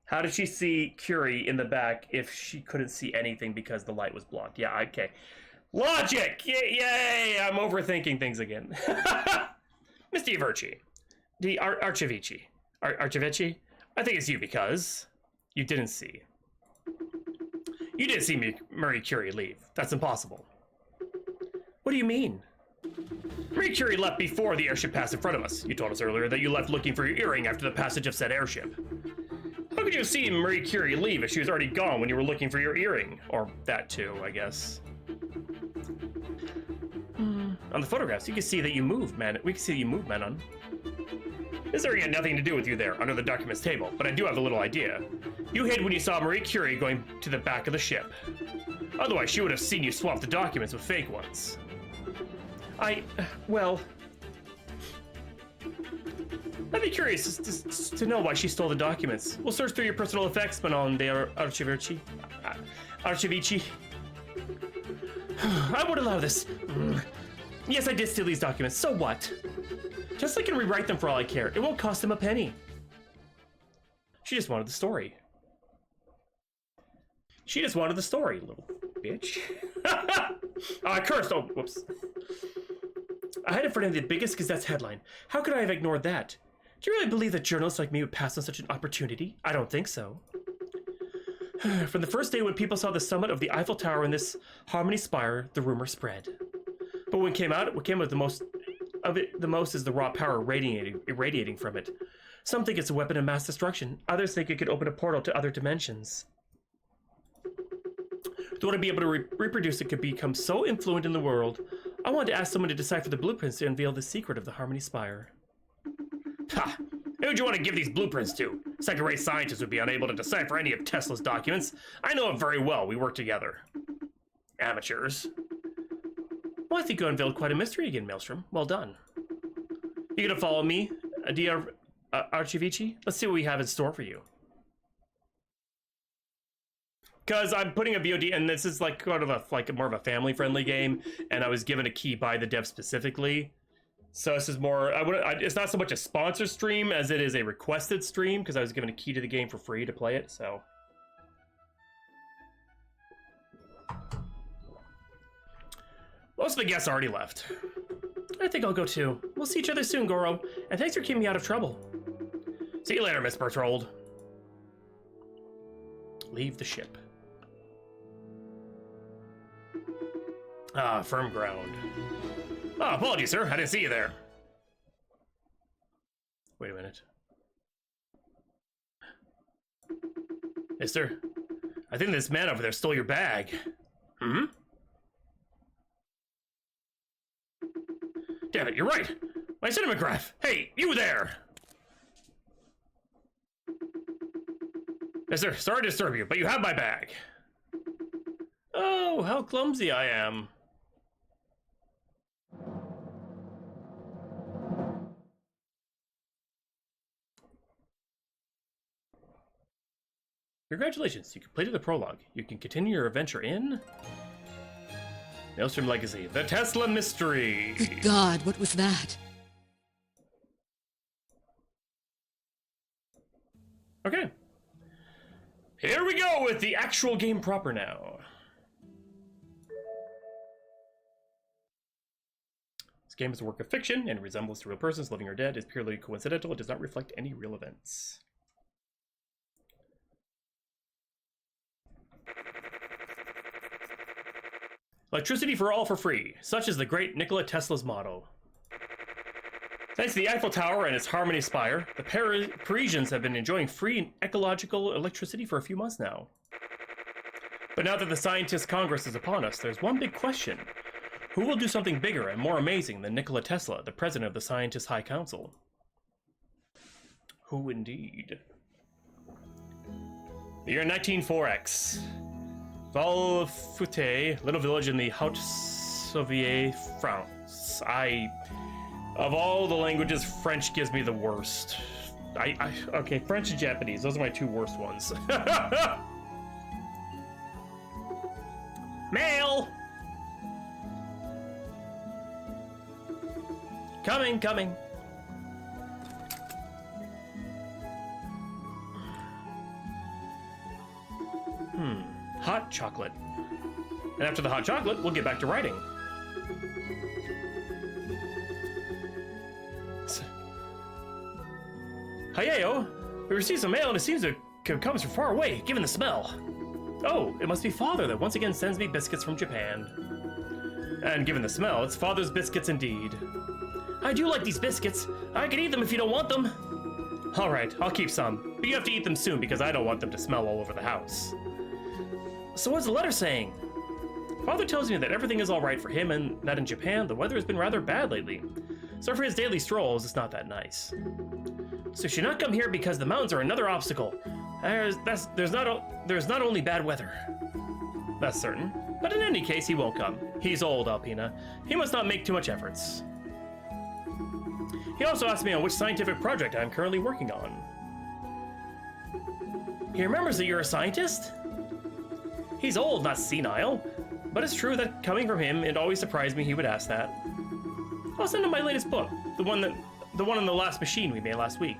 How did she see Curie in the back if she couldn't see anything because the light was blocked? Yeah, okay. Logic! Yay! I'm overthinking things again. Mr. Iverci. Archivici. Archivici? I think it's you because you didn't see. You didn't see Marie Curie leave. That's impossible. What do you mean? Marie Curie left before the airship passed in front of us. You told us earlier that you left looking for your earring after the passage of said airship. How could you have seen Marie Curie leave if she was already gone when you were looking for your earring? Or that too, I guess. On the photographs, you can see that you moved, man. We can see that you moved, Manon. This earring had nothing to do with you there, under the documents table, but I do have a little idea. You hid when you saw Marie Curie going to the back of the ship. Otherwise, she would have seen you swap the documents with fake ones. Well... I'd be curious to know why she stole the documents. We'll search through your personal effects, Manon de Archivici. Archivici. I won't allow this. Yes, I did steal these documents. So what? Just can rewrite them for all I care. It won't cost him a penny. She just wanted the story. She just wanted the story, little bitch. I cursed. Oh, whoops. I had it for the biggest Gazette's headline. How could I have ignored that? Do you really believe that journalists like me would pass on such an opportunity? I don't think so. From the first day when people saw the summit of the Eiffel Tower in this Harmony Spire, the rumor spread. But when it came out, what came out the most is the raw power irradiating from it. Some think it's a weapon of mass destruction. Others think it could open a portal to other dimensions. To want to be able to reproduce it could become so influent in the world, I wanted to ask someone to decipher the blueprints to unveil the secret of the Harmony Spire. Ha! Who would you want to give these blueprints to? Second-rate scientists would be unable to decipher any of Tesla's documents. I know it very well. We work together. Amateurs. Well, I think you unveiled quite a mystery again, Maelstrom. Well done. You gonna follow me, dear Archivici? Let's see what we have in store for you. Because I'm putting a VOD, and this is kind of more of a family-friendly game, and I was given a key by the dev specifically. So this is more, it's not so much a sponsor stream as it is a requested stream, because I was given a key to the game for free to play it, so. Most of the guests already left. I think I'll go too. We'll see each other soon, Goro, and thanks for keeping me out of trouble. See you later, Miss Berthold. Leave the ship. Ah, firm ground. Oh, apologies, sir. I didn't see you there. Wait a minute. Mister, I think this man over there stole your bag. Hmm? Damn it, you're right. My cinematograph. Hey, you there! Mister, sorry to disturb you, but you have my bag. Oh, how clumsy I am. Congratulations, you completed the prologue. You can continue your adventure in... Maelstrom Legacy, the Tesla Mystery! Good God, what was that? Okay. Here we go with the actual game proper now. This game is a work of fiction and resembles to real persons, living or dead, is purely coincidental. It does not reflect any real events. Electricity for all for free. Such is the great Nikola Tesla's motto. Thanks to the Eiffel Tower and its Harmony Spire, the Parisians have been enjoying free and ecological electricity for a few months now. But now that the Scientists' Congress is upon us, there's one big question. Who will do something bigger and more amazing than Nikola Tesla, the president of the Scientists' High Council? Who indeed? The year 1904X. Valfute, little village in the Haute-Saunier, France. Of all the languages, French gives me the worst. Okay, French and Japanese, those are my two worst ones. Mail! Coming. Hot chocolate. And after the hot chocolate, we'll get back to writing. Hayeo, we received some mail and it seems to come from far away, given the smell. Oh, it must be Father that once again sends me biscuits from Japan. And given the smell, it's Father's biscuits indeed. I do like these biscuits. I can eat them if you don't want them. All right, I'll keep some, but you have to eat them soon because I don't want them to smell all over the house. So what's the letter saying? Father tells me that everything is all right for him and that in Japan, the weather has been rather bad lately. So for his daily strolls, it's not that nice. So he should not come here because the mountains are another obstacle. There's not only bad weather. That's certain. But in any case, he won't come. He's old, Alpina. He must not make too much efforts. He also asked me on which scientific project I'm currently working on. He remembers that you're a scientist? He's old, not senile. But it's true that coming from him, it always surprised me he would ask that. I'll send him my latest book, the one on the last machine we made last week.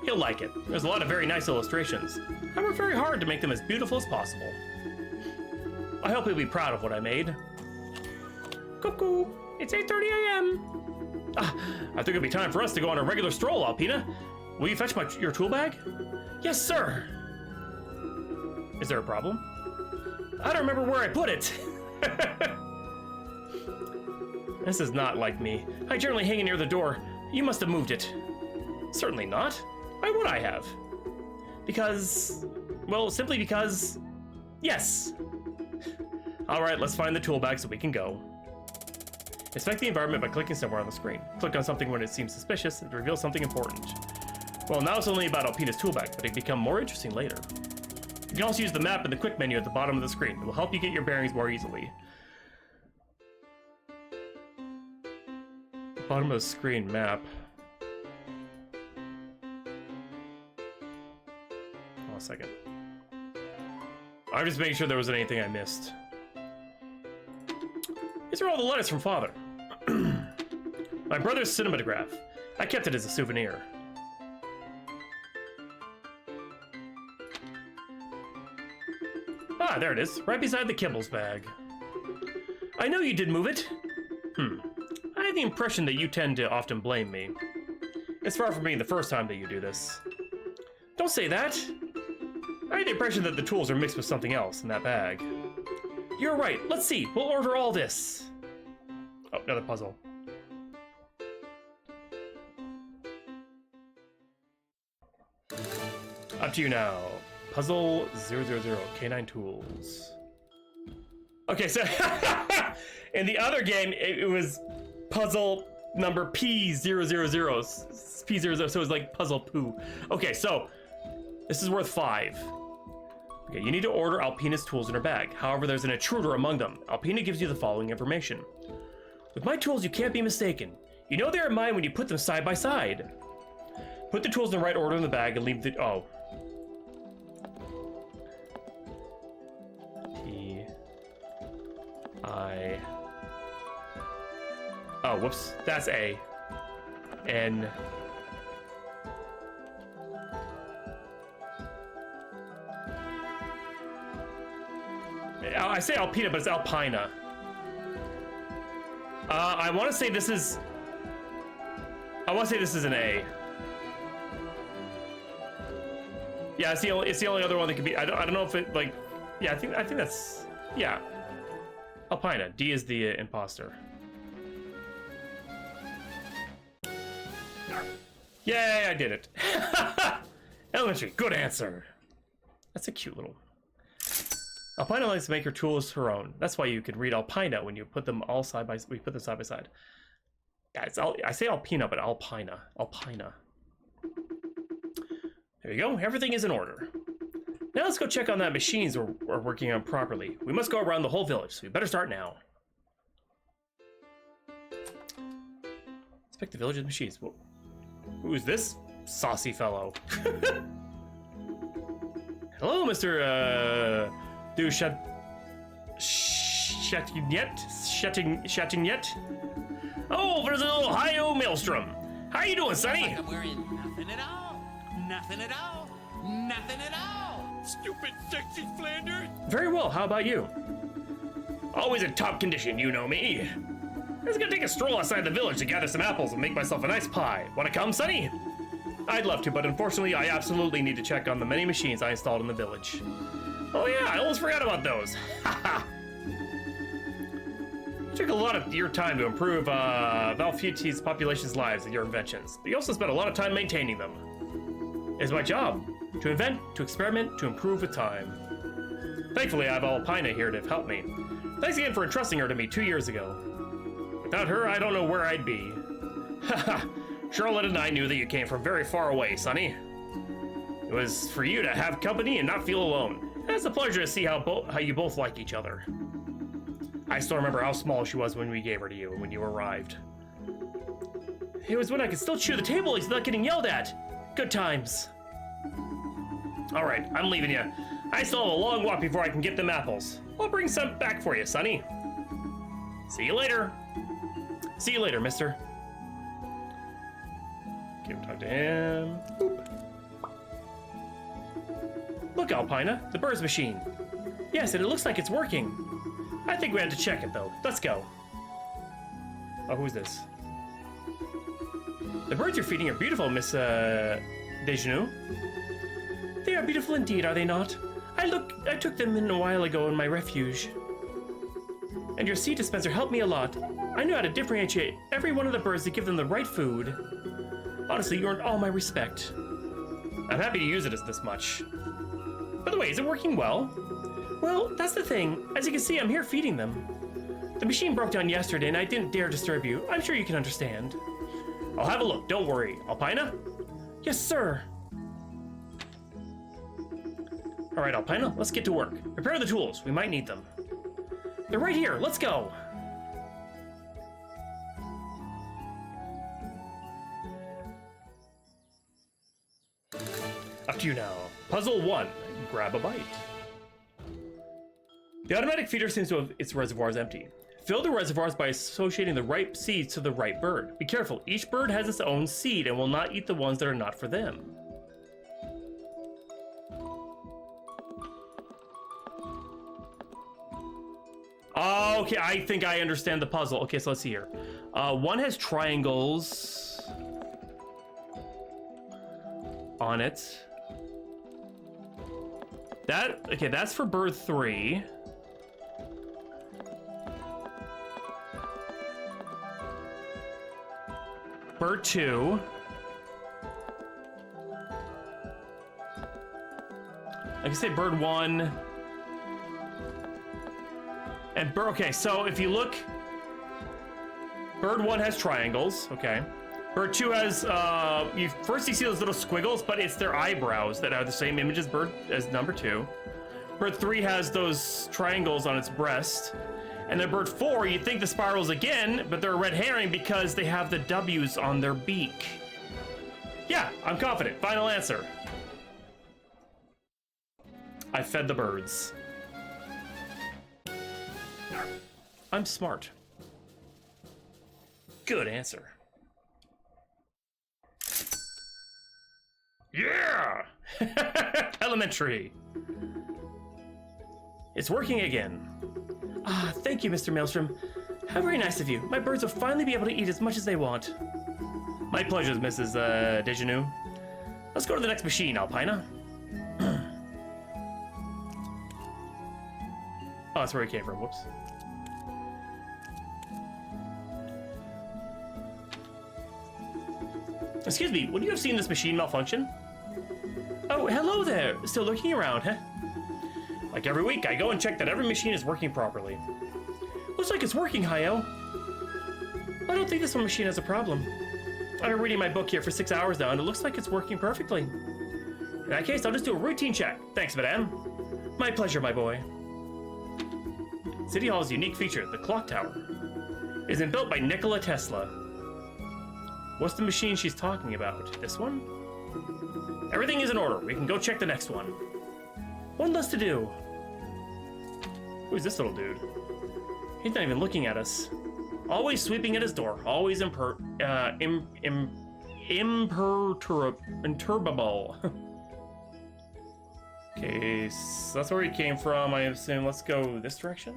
He'll like it. There's a lot of very nice illustrations. I worked very hard to make them as beautiful as possible. I hope he'll be proud of what I made. Cuckoo! It's 8:30 a.m. I think it'll be time for us to go on a regular stroll, Alpina. Will you fetch your tool bag? Yes, sir. Is there a problem? I don't remember where I put it. This is not like me. I generally hang it near the door. You must have moved it. Certainly not. Why would I have? Because... well, simply because... yes. Alright, let's find the tool bag so we can go. Inspect the environment by clicking somewhere on the screen. Click on something when it seems suspicious and reveals something important. Well, now it's only about Alpina's tool bag, but it'll become more interesting later. You can also use the map in the quick menu at the bottom of the screen. It will help you get your bearings more easily. Bottom of the screen map. Hold on a second. I'm just making sure there wasn't anything I missed. These are all the letters from Father. My brother's cinematograph. I kept it as a souvenir. Ah, there it is, right beside the kibbles bag. I know you did move it. I have the impression that you tend to often blame me. It's far from being the first time that you do this. Don't say that. I have the impression that the tools are mixed with something else in that bag. You're right, let's see, we'll order all this. Oh, another puzzle. Up to you now. Puzzle 000, K9 tools. Okay, so in the other game, it was puzzle number P000, P00, so it was like puzzle poo. Okay, so this is worth 5. Okay, you need to order Alpina's tools in her bag. However, there's an intruder among them. Alpina gives you the following information. With my tools, you can't be mistaken. You know they are mine when you put them side by side. Put the tools in the right order in the bag and leave the... Oh. T-I... Oh, whoops. That's A. N... I say Alpina, but it's Alpina. I want to say this is... I want to say this is an A. Yeah, it's the only other one that could be. I don't know if it like. Yeah, I think that's. Yeah. Alpina. D is the imposter. Yay! I did it. Elementary. Good answer. That's a cute little. Alpina likes to make her tools her own. That's why you could read Alpina when you put them all side by. We put them side by side. Yeah, it's I say Alpina, but Alpina. Alpina. There you go. Everything is in order. Now let's go check on that machines we're working on properly. We must go around the whole village, so we better start now. Inspect the village of machines. Whoa. Who is this saucy fellow? Hello, Mr. Chatting. Oh, there's a little hi-yo Maelstrom. How you doing, Sonny? Like I'm wearing nothing at all. Nothing at all. Nothing at all. Stupid, sexy Flanders. Very well. How about you? Always in top condition, you know me. I was gonna take a stroll outside the village to gather some apples and make myself a nice pie. Wanna come, Sonny? I'd love to, but unfortunately, I absolutely need to check on the many machines I installed in the village. Oh yeah, I almost forgot about those. Haha. It took a lot of your time to improve Valfuti's population's lives and your inventions, but you also spent a lot of time maintaining them. It's my job to invent, to experiment, to improve with time. Thankfully, I have Alpina here to help me. Thanks again for entrusting her to me 2 years ago. Without her, I don't know where I'd be. Haha, Charlotte and I knew that you came from very far away, Sonny. It was for you to have company and not feel alone. It's a pleasure to see how you both like each other. I still remember how small she was when we gave her to you and when you arrived. It was when I could still chew the table without getting yelled at. Good times. All right, I'm leaving you. I still have a long walk before I can get them apples. I'll bring some back for you, Sonny. See you later. See you later, mister. Okay, we'll talk to him. Boop. Look, Alpina, the bird's machine. Yes, and it looks like it's working. I think we have to check it, though. Let's go. Oh, who's this? The birds you're feeding are beautiful, Miss, Dejeuner. They are beautiful indeed, are they not? I took them in a while ago in my refuge. And your seed dispenser helped me a lot. I knew how to differentiate every one of the birds to give them the right food. Honestly, you earned all my respect. I'm happy to use it as this much. By the way, is it working well? Well, that's the thing. As you can see, I'm here feeding them. The machine broke down yesterday and I didn't dare disturb you. I'm sure you can understand. I'll have a look, don't worry. Alpina? Yes, sir. All right, Alpina, let's get to work. Prepare the tools, we might need them. They're right here, let's go. Up to you now. Puzzle 1, grab a bite. The automatic feeder seems to have its reservoirs empty. Fill the reservoirs by associating the right seeds to the right bird. Be careful, each bird has its own seed and will not eat the ones that are not for them. Okay, I think I understand the puzzle. Okay, so let's see here. One has triangles on it. Okay, that's for bird 3. Bird 2. I can say bird 1. And bird, okay, so if you look, bird 1 has triangles, okay. Bird 2 has, first you see those little squiggles, but it's their eyebrows that are the same image as number 2. Bird 3 has those triangles on its breast. And then bird 4, you'd think the spirals again, but they're a red herring because they have the W's on their beak. Yeah, I'm confident. Final answer. I fed the birds. I'm smart. Good answer. Yeah! Elementary. It's working again. Ah, thank you, Mr. Maelstrom. How very nice of you. My birds will finally be able to eat as much as they want. My pleasure, Mrs. Dejanu. Let's go to the next machine, Alpina. Oh, that's where he came from. Whoops. Excuse me, would you have seen this machine malfunction? Oh, hello there. Still looking around, huh? Like every week, I go and check that every machine is working properly. Looks like it's working, Hayo. I don't think this one machine has a problem. I've been reading my book here for 6 hours now, and it looks like it's working perfectly. In that case, I'll just do a routine check. Thanks, madame. My pleasure, my boy. City Hall's unique feature, the clock tower, is built by Nikola Tesla. What's the machine she's talking about? This one? Everything is in order. We can go check the next one. One less to do. Who's this little dude? He's not even looking at us. Always sweeping at his door. Always imperturbable. Okay, so that's where he came from, I assume. Let's go this direction.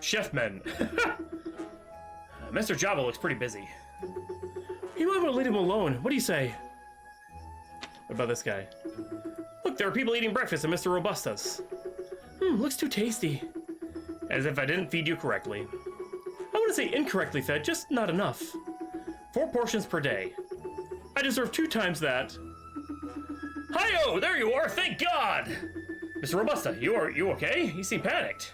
Chefman. Mr. Java looks pretty busy. You might want to leave him alone. What do you say? What about this guy? Look, there are people eating breakfast at Mr. Robusta's. Looks too tasty. As if I didn't feed you correctly. I wouldn't say incorrectly fed, just not enough. 4 portions per day. I deserve 2 times that. Hi-oh, there you are, thank God! Mr. Robusta, you okay? You seem panicked.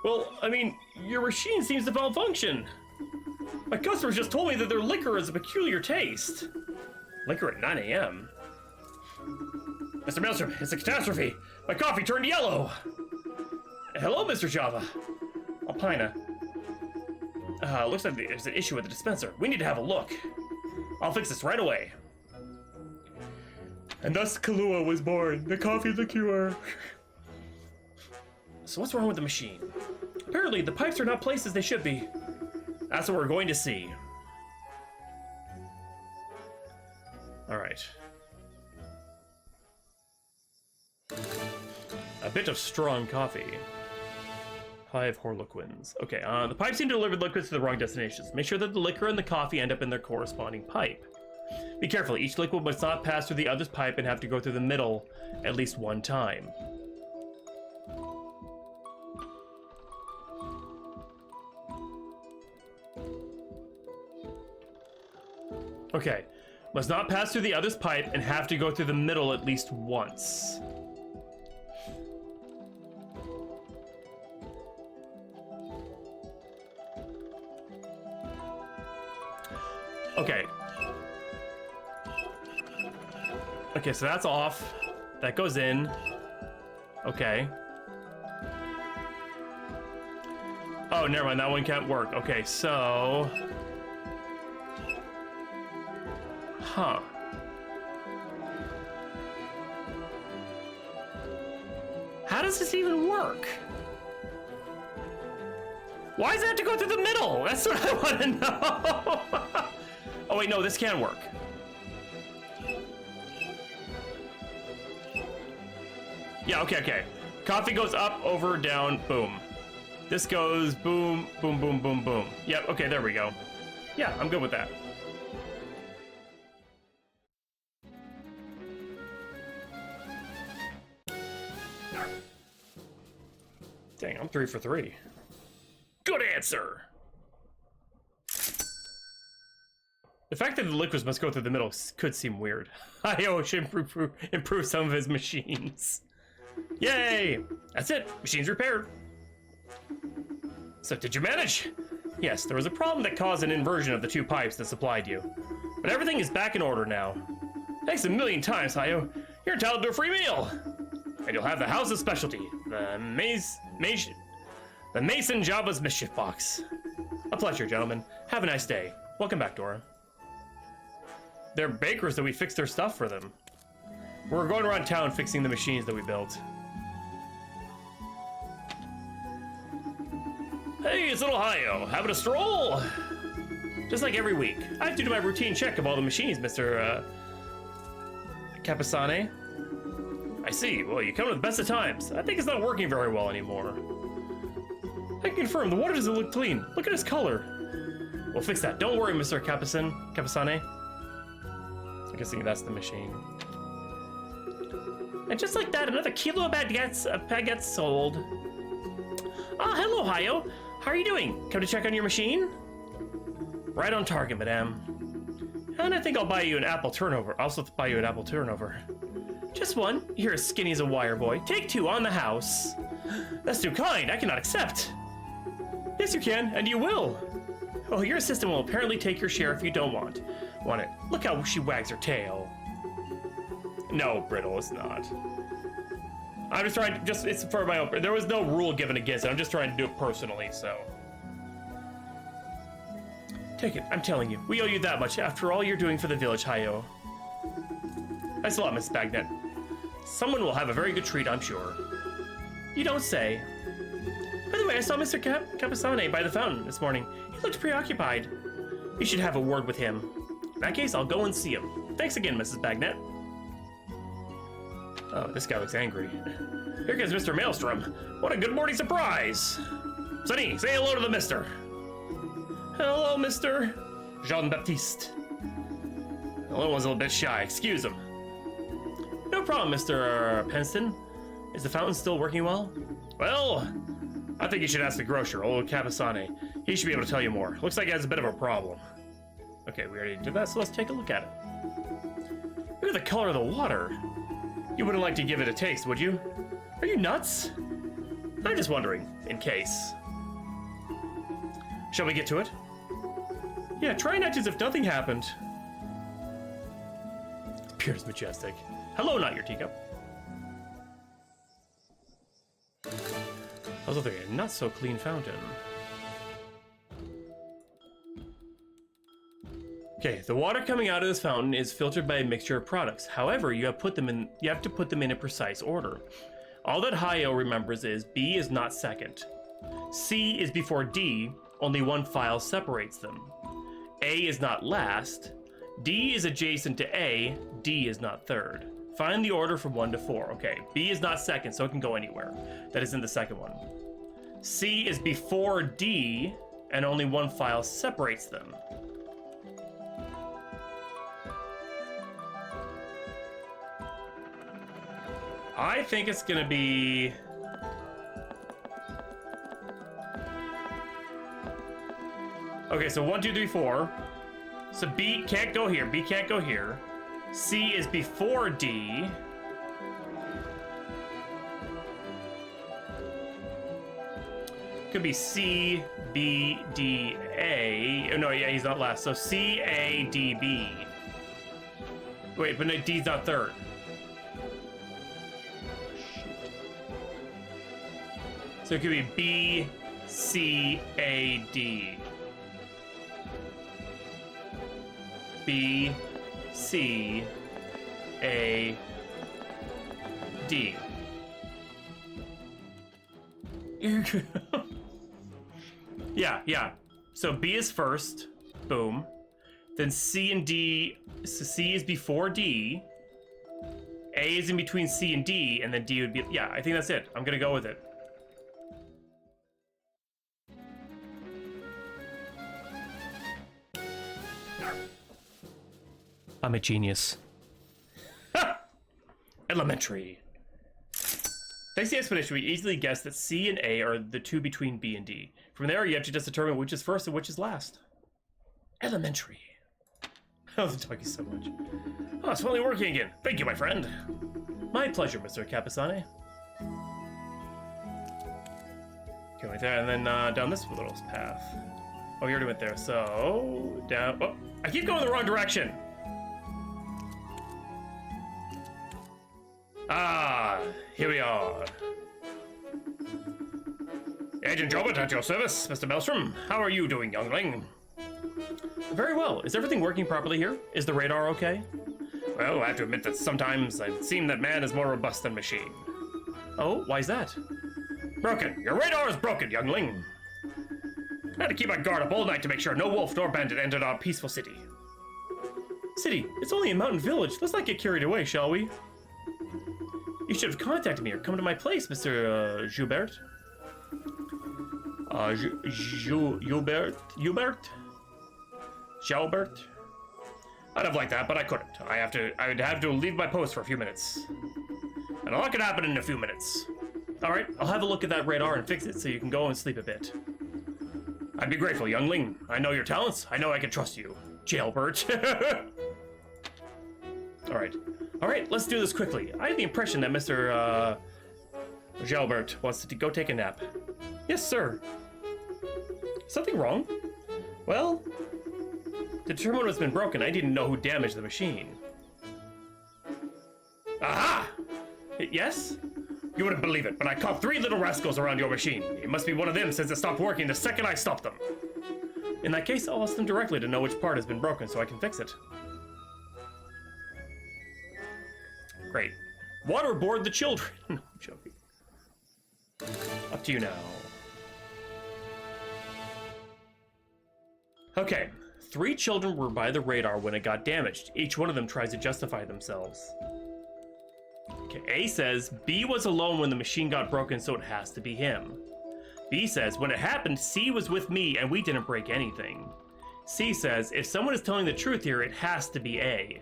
Well, I mean, your machine seems to malfunction. My customers just told me that their liquor has a peculiar taste. Liquor at 9 a.m.? Mr. Maelstrom, it's a catastrophe. My coffee turned yellow. Hello, Mr. Java. Alpina. Looks like there's an issue with the dispenser. We need to have a look. I'll fix this right away. And thus Kahlua was born. The coffee liqueur. So what's wrong with the machine? Apparently, the pipes are not placed as they should be. That's what we're going to see. All right. A bit of strong coffee. Hive Horloquins. Okay, the pipes seem to deliver liquids to the wrong destinations. Make sure that the liquor and the coffee end up in their corresponding pipe. Be careful, each liquid must not pass through the other's pipe and have to go through the middle at least one time. Okay, must not pass through the other's pipe and have to go through the middle at least once. Okay. Okay, so that's off. That goes in. Okay. Oh, never mind, that one can't work. Okay, so... Huh. How does this even work? Why does it have to go through the middle? That's what I want to know. Oh wait, no, this can work. Yeah, okay. Coffee goes up, over, down, boom. This goes boom, boom, boom, boom, boom. Yep, okay, there we go. Yeah, I'm good with that. Dang, I'm 3 for 3. Good answer. The fact that the liquids must go through the middle could seem weird. Hayo should improve some of his machines. Yay! That's it. Machines repaired. So did you manage? Yes, there was a problem that caused an inversion of the two pipes that supplied you. But everything is back in order now. Thanks a million times, Hayo. You're entitled to a free meal. And you'll have the house's specialty, the Mason Jabba's Mischief Box. A pleasure, gentlemen. Have a nice day. Welcome back, Dora. They're bakers that we fixed their stuff for them. We're going around town fixing the machines that we built. Hey, it's little Hayo. Having a stroll? Just like every week, I have to do my routine check of all the machines, Mr. Capasane. I see. Well, you come to the best of times. I think it's not working very well anymore. I can confirm, the water doesn't look clean. Look at its color. We'll fix that. Don't worry, Mr. Capasane. I'm guessing that's the machine. And just like that, another kilo of baguettes sold. Ah, hello, Hayo. How are you doing? Come to check on your machine? Right on target, madame. And I think I'll buy you an apple turnover. I'll also buy you an apple turnover. Just one. You're as skinny as a wire boy. Take two on the house. That's too kind. I cannot accept. Yes, you can, and you will. Oh, your assistant will apparently take your share if you don't want it. Look how she wags her tail. No, Brittle, it's not. I'm just trying to, it's for my own, there was no rule given against it. I'm just trying to do it personally, so. Take it, I'm telling you. We owe you that much after all you're doing for the village, Hayo. Thanks a lot, Miss Bagnet. Someone will have a very good treat, I'm sure. You don't say. By the way, I saw Mr. Capasane by the fountain this morning. He looked preoccupied. You should have a word with him. In that case, I'll go and see him. Thanks again, Mrs. Bagnet. Oh, this guy looks angry. Here comes Mr. Maelstrom. What a good morning surprise! Sonny, say hello to the mister. Hello, Mr. Jean-Baptiste. The little one's a little bit shy. Excuse him. No problem, Mr. Penston. Is the fountain still working well? Well, I think you should ask the grocer, old Capasane. He should be able to tell you more. Looks like he has a bit of a problem. Okay, we already did that, so let's take a look at it. Look at the color of the water. You wouldn't like to give it a taste, would you? Are you nuts? I'm just wondering, in case. Shall we get to it? Yeah, try not as if nothing happened. It's pure as majestic. Hello, not your teacup. Also, there a not so clean fountain. Okay, the water coming out of this fountain is filtered by a mixture of products. However, you have to put them in a precise order. All that Hayo remembers is B is not second. C is before D, only one file separates them. A is not last. D is adjacent to A, D is not third. Find the order from 1 to 4. Okay, B is not second, so it can go anywhere. That is in the second one. C is before D, and only one file separates them. I think it's gonna be... Okay, so 1, 2, 3, 4. So B can't go here, B can't go here. C is before D. Could be C, B, D, A. Oh, no, yeah, he's not last. So C, A, D, B. Wait, but no, D's not third. So it could be B, C, A, D. B, C, A, D. Yeah. So B is first, boom. Then C and D, so C is before D. A is in between C and D, and then D would be, yeah, I think that's it. I'm gonna go with it. I'm a genius. Ha! Elementary. Thanks to the explanation, we easily guess that C and A are the two between B and D. From there, you have to just determine which is first and which is last. Elementary. I love talking so much. Oh, it's finally working again. Thank you, my friend. My pleasure, Mr. Capasane. Okay, right there, and then down this little path. Oh, you already went there, so down. Oh, I keep going the wrong direction. Ah, here we are. Agent Jobert at your service, Mr. Maelstrom. How are you doing, youngling? Very well. Is everything working properly here? Is the radar okay? Well, I have to admit that sometimes it seems that man is more robust than machine. Oh, why is that? Broken. Your radar is broken, youngling. I had to keep my guard up all night to make sure no wolf nor bandit entered our peaceful city. City? It's only a mountain village. Let's not get carried away, shall we? You should have contacted me or come to my place, Mr. Joubert. Joubert? I'd have liked that, but I couldn't. I'd have to leave my post for a few minutes. And a lot could happen in a few minutes. Alright, I'll have a look at that radar and fix it so you can go and sleep a bit. I'd be grateful, youngling. I know your talents. I know I can trust you. Jailbert. Alright, let's do this quickly. I have the impression that Mr. Jailbert wants to go take a nap. Yes, sir. Something wrong? Well, to determine what's been broken, I didn't know who damaged the machine. Aha! Yes? You wouldn't believe it, but I caught 3 little rascals around your machine. It must be one of them since it stopped working the second I stopped them. In that case, I'll ask them directly to know which part has been broken so I can fix it. Great. Waterboard the children. No, I'm joking. Up to you now. Okay. 3 children were by the radar when it got damaged. Each one of them tries to justify themselves. Okay, A says, B was alone when the machine got broken, so it has to be him. B says, when it happened, C was with me and we didn't break anything. C says, if someone is telling the truth here, it has to be A.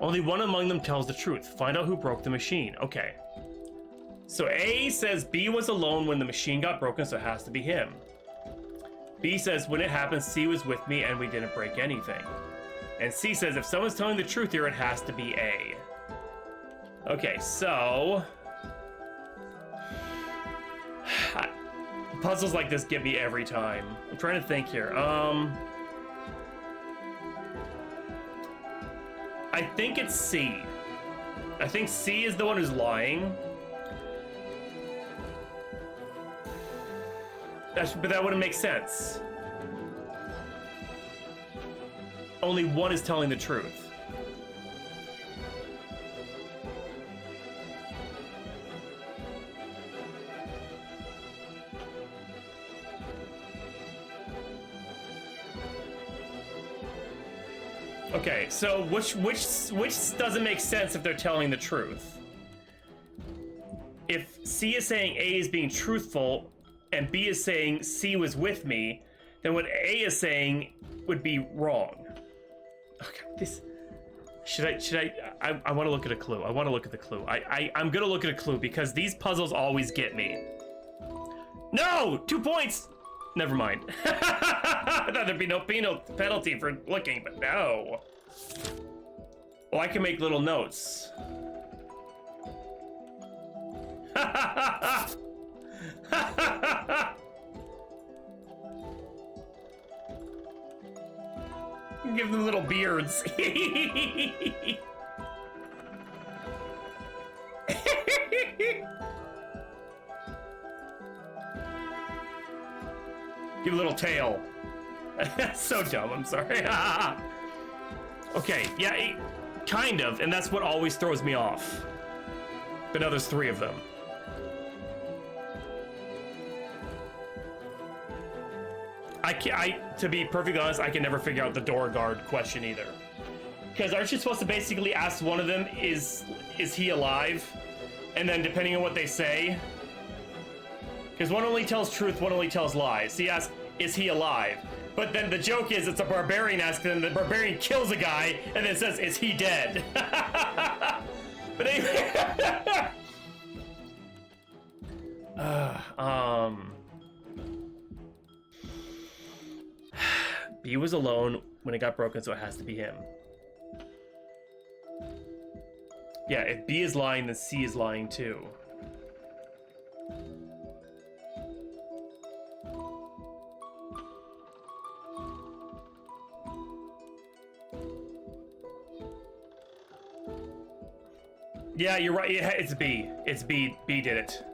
Only one among them tells the truth. Find out who broke the machine. Okay. So A says B was alone when the machine got broken, so it has to be him. B says, when it happened, C was with me and we didn't break anything. And C says, if someone's telling the truth here, it has to be A. Okay, so... puzzles like this get me every time. I'm trying to think here. I think it's C. I think C is the one who's lying. But that wouldn't make sense. Only one is telling the truth. Okay, so which doesn't make sense if they're telling the truth? If C is saying A is being truthful and B is saying C was with me, then what A is saying would be wrong. Okay, this I want to look at a clue. I want to look at the clue. I'm gonna look at a clue because these puzzles always get me. No! 2 points! Never mind. I thought there'd be no penalty for looking, but no. Well, I can make little notes. Give them little beards. Give a little tail. That's so dumb, I'm sorry. Okay, yeah, kind of, and that's what always throws me off. But now there's 3 of them. To be perfectly honest, I can never figure out the door guard question either. Because aren't you supposed to basically ask one of them, is he alive? And then depending on what they say, because one only tells truth, one only tells lies. So you ask, is he alive? But then the joke is it's a barbarian asking, and the barbarian kills a guy and then says, is he dead? But anyway. B was alone when it got broken, so it has to be him. Yeah, if B is lying, then C is lying too. Yeah, you're right. It's B. It's B. B did it.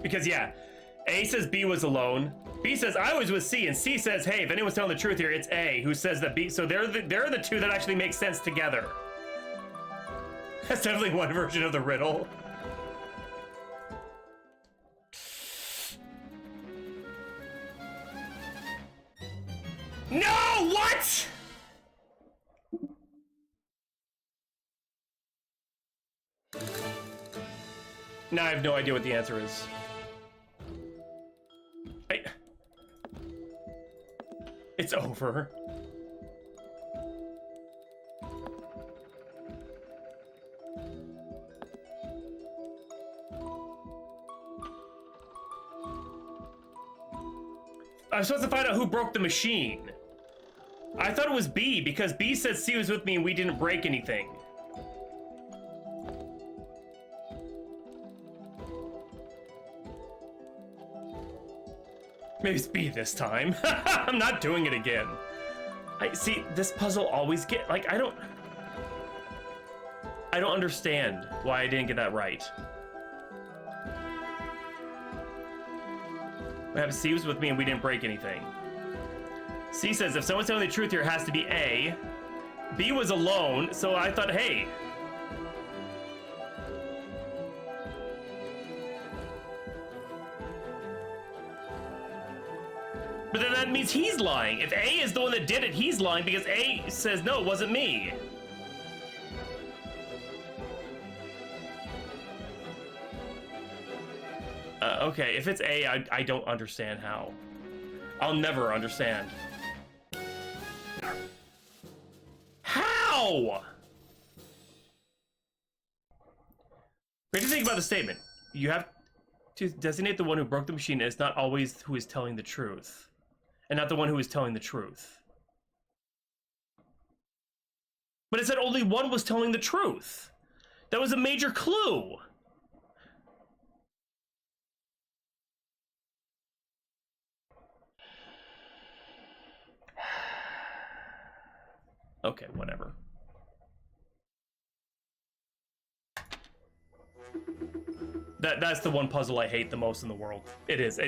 Because, yeah, A says B was alone. B says I was with C, and C says, hey, if anyone's telling the truth here, it's A, who says that B. So they're the two that actually make sense together. That's definitely one version of the riddle. No! What? Now I have no idea what the answer is. It's over. I'm supposed to find out who broke the machine. I thought it was B, because B said C was with me and we didn't break anything. Maybe it's B this time. I'm not doing it again. I see, this puzzle always like, I don't understand why I didn't get that right. C was with me and we didn't break anything. C says if someone's telling the truth here, it has to be A. B was alone, so I thought, hey. But then that means he's lying. If A is the one that did it, he's lying because A says, no, it wasn't me. Okay, if it's A, I don't understand how. I'll never understand. How? What do you think about the statement? You have to designate the one who broke the machine as not always who is telling the truth. And not the one who is telling the truth. But it said only one was telling the truth. That was a major clue. Okay, whatever. That's the one puzzle I hate the most in the world. It is.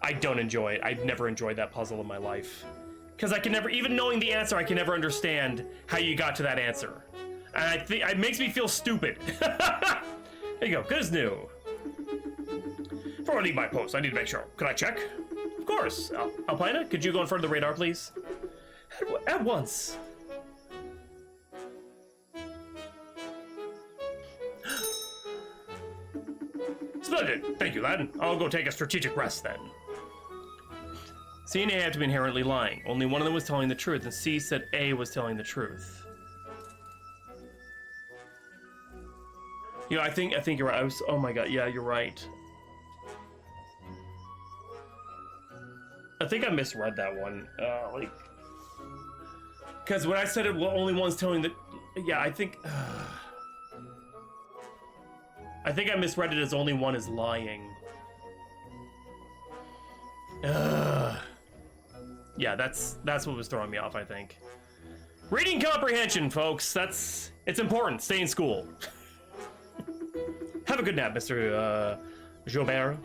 I don't enjoy it. I've never enjoyed that puzzle in my life. Because I can never, even knowing the answer, I can never understand how you got to that answer. And I think it makes me feel stupid. There you go, good as new. Before I leave my post, I need to make sure. Could I check? Of course. Alpina, could you go in front of the radar, please? At once. Splendid. Thank you, lad. I'll go take a strategic rest then. C and A have to be inherently lying. Only one of them was telling the truth, and C said A was telling the truth. Yeah, I think you're right. Oh my god, yeah, you're right. I think I misread that one. Because when I said it, well, only one's telling the... Yeah, I think I misread it as only one is lying. Yeah, that's what was throwing me off, I think. Reading comprehension, folks. It's important. Stay in school. Have a good nap, Mr. Jobert.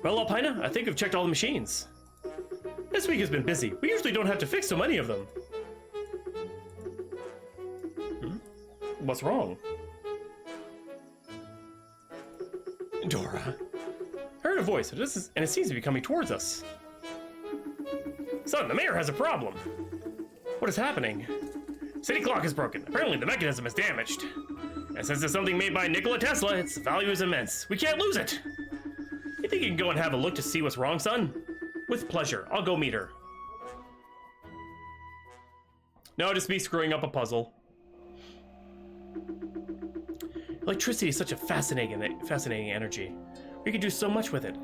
Well, Alpina, I think we've checked all the machines. This week has been busy. We usually don't have to fix so many of them. What's wrong? Dora. I heard a voice, and it seems to be coming towards us. Son, the mayor has a problem. What is happening? City clock is broken. Apparently the mechanism is damaged. And since it's something made by Nikola Tesla, its value is immense. We can't lose it. You think you can go and have a look to see what's wrong, son? With pleasure. I'll go meet her. No, just me screwing up a puzzle. Electricity is such a fascinating energy. We could do so much with it.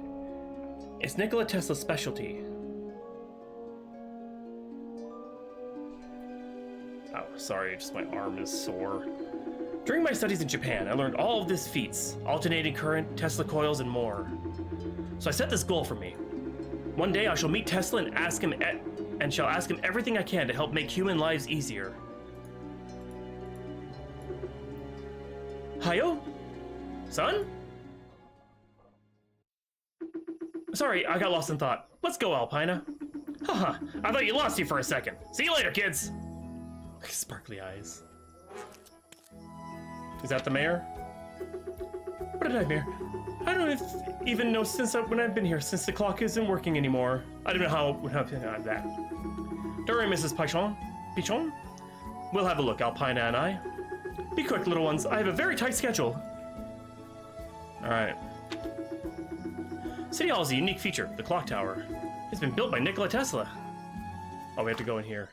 It's Nikola Tesla's specialty. Oh, sorry, just my arm is sore. During my studies in Japan, I learned all of these feats, alternating current, Tesla coils, and more. So I set this goal for me. One day I shall meet Tesla and shall ask him everything I can to help make human lives easier. Hayo? Son? Sorry, I got lost in thought. Let's go, Alpina. Haha, I thought you lost you for a second. See you later, kids. Sparkly eyes. Is that the mayor? What a nightmare. I don't even know when I've been here, since the clock isn't working anymore. I don't know how that. Don't worry, Mrs. Pichon? We'll have a look, Alpina and I. Be quick, little ones. I have a very tight schedule. Alright. City Hall is a unique feature, the clock tower. It's been built by Nikola Tesla. Oh, we have to go in here.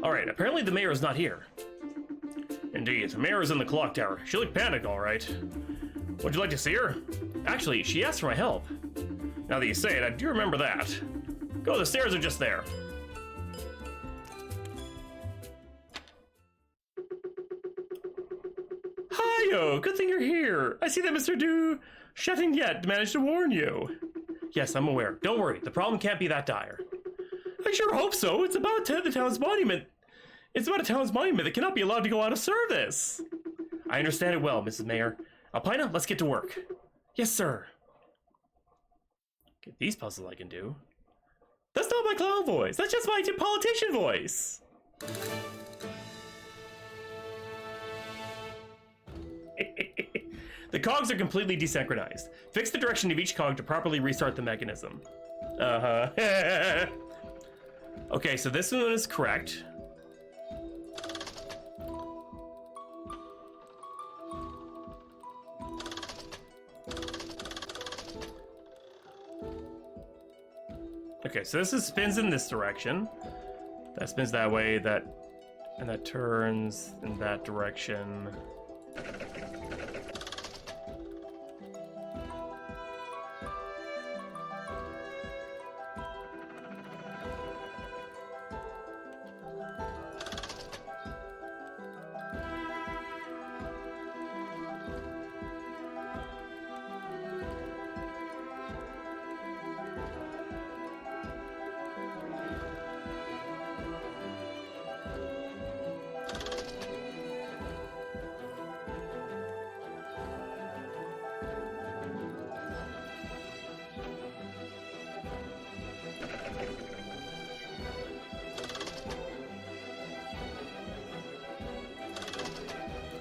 Alright, apparently the mayor is not here. Indeed, the mayor is in the clock tower. She looked panicked, alright. Would you like to see her? Actually, she asked for my help. Now that you say it, I do remember that. Go, the stairs are just there. Hiyo, good thing you're here. I see that Mr. Du Chattingnet managed to warn you. Yes, I'm aware. Don't worry, the problem can't be that dire. I sure hope so. It's about the town's monument. It's about a town's monument that cannot be allowed to go out of service. I understand it well, Mrs. Mayor. Alpina, let's get to work. Yes, sir. Get these puzzles I can do. That's not my clown voice. That's just my politician voice. The cogs are completely desynchronized. Fix the direction of each cog to properly restart the mechanism. Uh-huh. Okay, so this one is correct. Okay, so this spins in this direction. That spins that way, and that turns in that direction.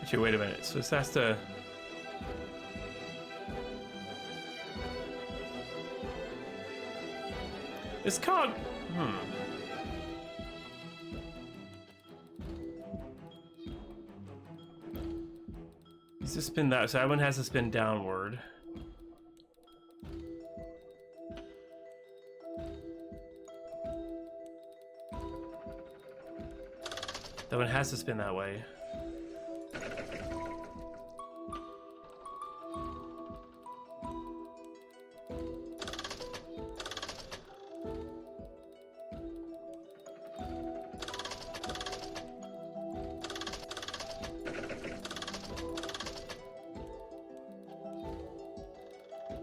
Actually, wait a minute. So this has to... This cog... Needs to spin that, so that one has to spin downward. That one has to spin that way.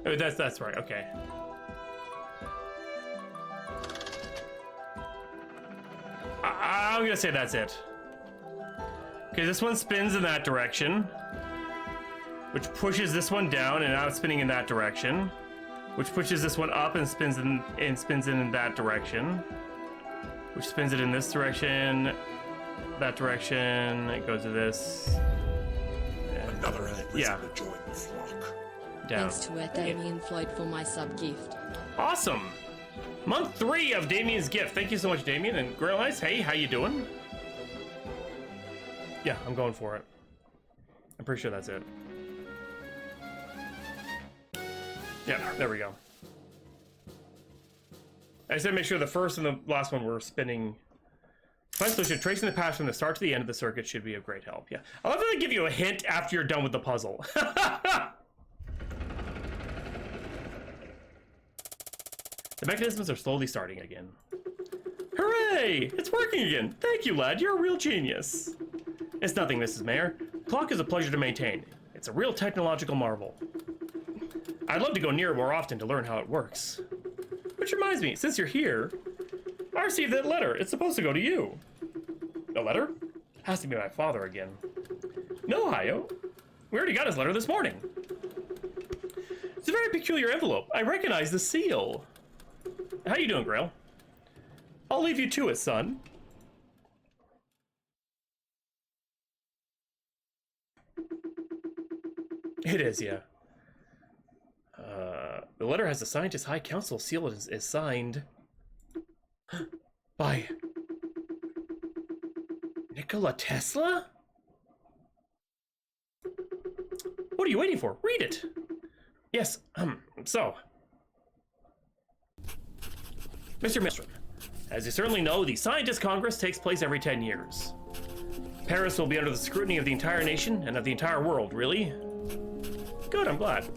Oh, that's right. Okay. I'm gonna say that's it. Okay, this one spins in that direction, which pushes this one down, and now it's spinning in that direction, which pushes this one up and spins in that direction, which spins it in this direction, that direction. It goes to this. Another prisoner to join the flock. Down. Thanks to Damien Floyd for my sub-gift. Awesome! Month 3 of Damien's gift. Thank you so much, Damien. And Grill Eyes, hey, how you doing? Yeah, I'm going for it. I'm pretty sure that's it. Yeah, there we go. I just had to make sure the first and the last one were spinning My solution, tracing the path from the start to the end of the circuit should be of great help. Yeah. I love how they give you a hint after you're done with the puzzle. The mechanisms are slowly starting again. Hooray! It's working again! Thank you, lad. You're a real genius. It's nothing, Mrs. Mayor. The clock is a pleasure to maintain. It's a real technological marvel. I'd love to go near it more often to learn how it works. Which reminds me, since you're here, I received that letter. It's supposed to go to you. A letter? Has to be my father again. No, Hayo. We already got his letter this morning. It's a very peculiar envelope. I recognize the seal. How you doing, Grail? I'll leave you to it, son. It is, yeah. The letter has the Scientist High Council seal. It is signed by Nikola Tesla? What are you waiting for? Read it. Yes, so. Mr. Maelstrom, as you certainly know, the Scientist Congress takes place every 10 years. Paris will be under the scrutiny of the entire nation and of the entire world, really. Good, I'm glad.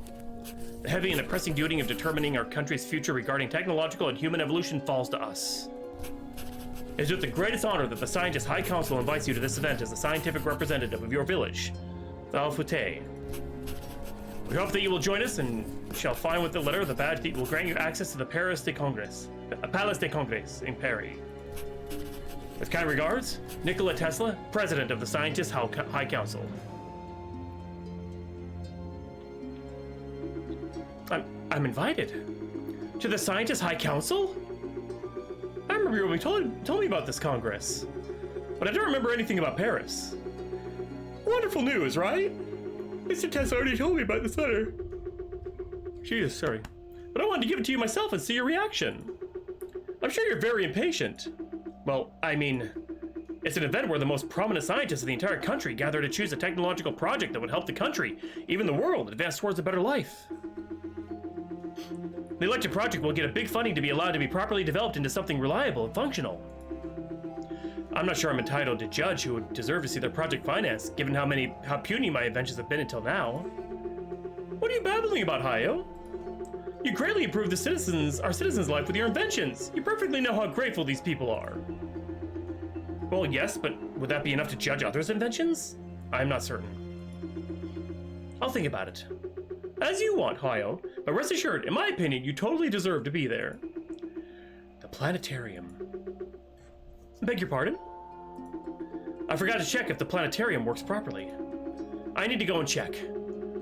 The heavy and the pressing duty of determining our country's future regarding technological and human evolution falls to us. It is with the greatest honor that the Scientist High Council invites you to this event as the scientific representative of your village, Valfute. We hope that you will join us and shall find with the letter the badge that will grant you access to the Palais de Congrès in Paris. With kind regards, Nikola Tesla, President of the Scientist High Council. I'm invited to the Scientist High Council? I remember you told me about this Congress, but I don't remember anything about Paris. Wonderful news, right? Mr. Tesla already told me about this letter. Jeez, sorry. But I wanted to give it to you myself and see your reaction. I'm sure you're very impatient. Well, I mean, it's an event where the most prominent scientists of the entire country gather to choose a technological project that would help the country, even the world, advance towards a better life. The elected project will get a big funding to be allowed to be properly developed into something reliable and functional. I'm not sure I'm entitled to judge who would deserve to see their project financed, given how puny my inventions have been until now. What are you babbling about, Hayo? You greatly improved our citizens' life with your inventions. You perfectly know how grateful these people are. Well, yes, but would that be enough to judge others' inventions? I'm not certain. I'll think about it. As you want, Hayo, but rest assured, in my opinion, you totally deserve to be there. The planetarium. Beg your pardon? I forgot to check if the planetarium works properly. I need to go and check.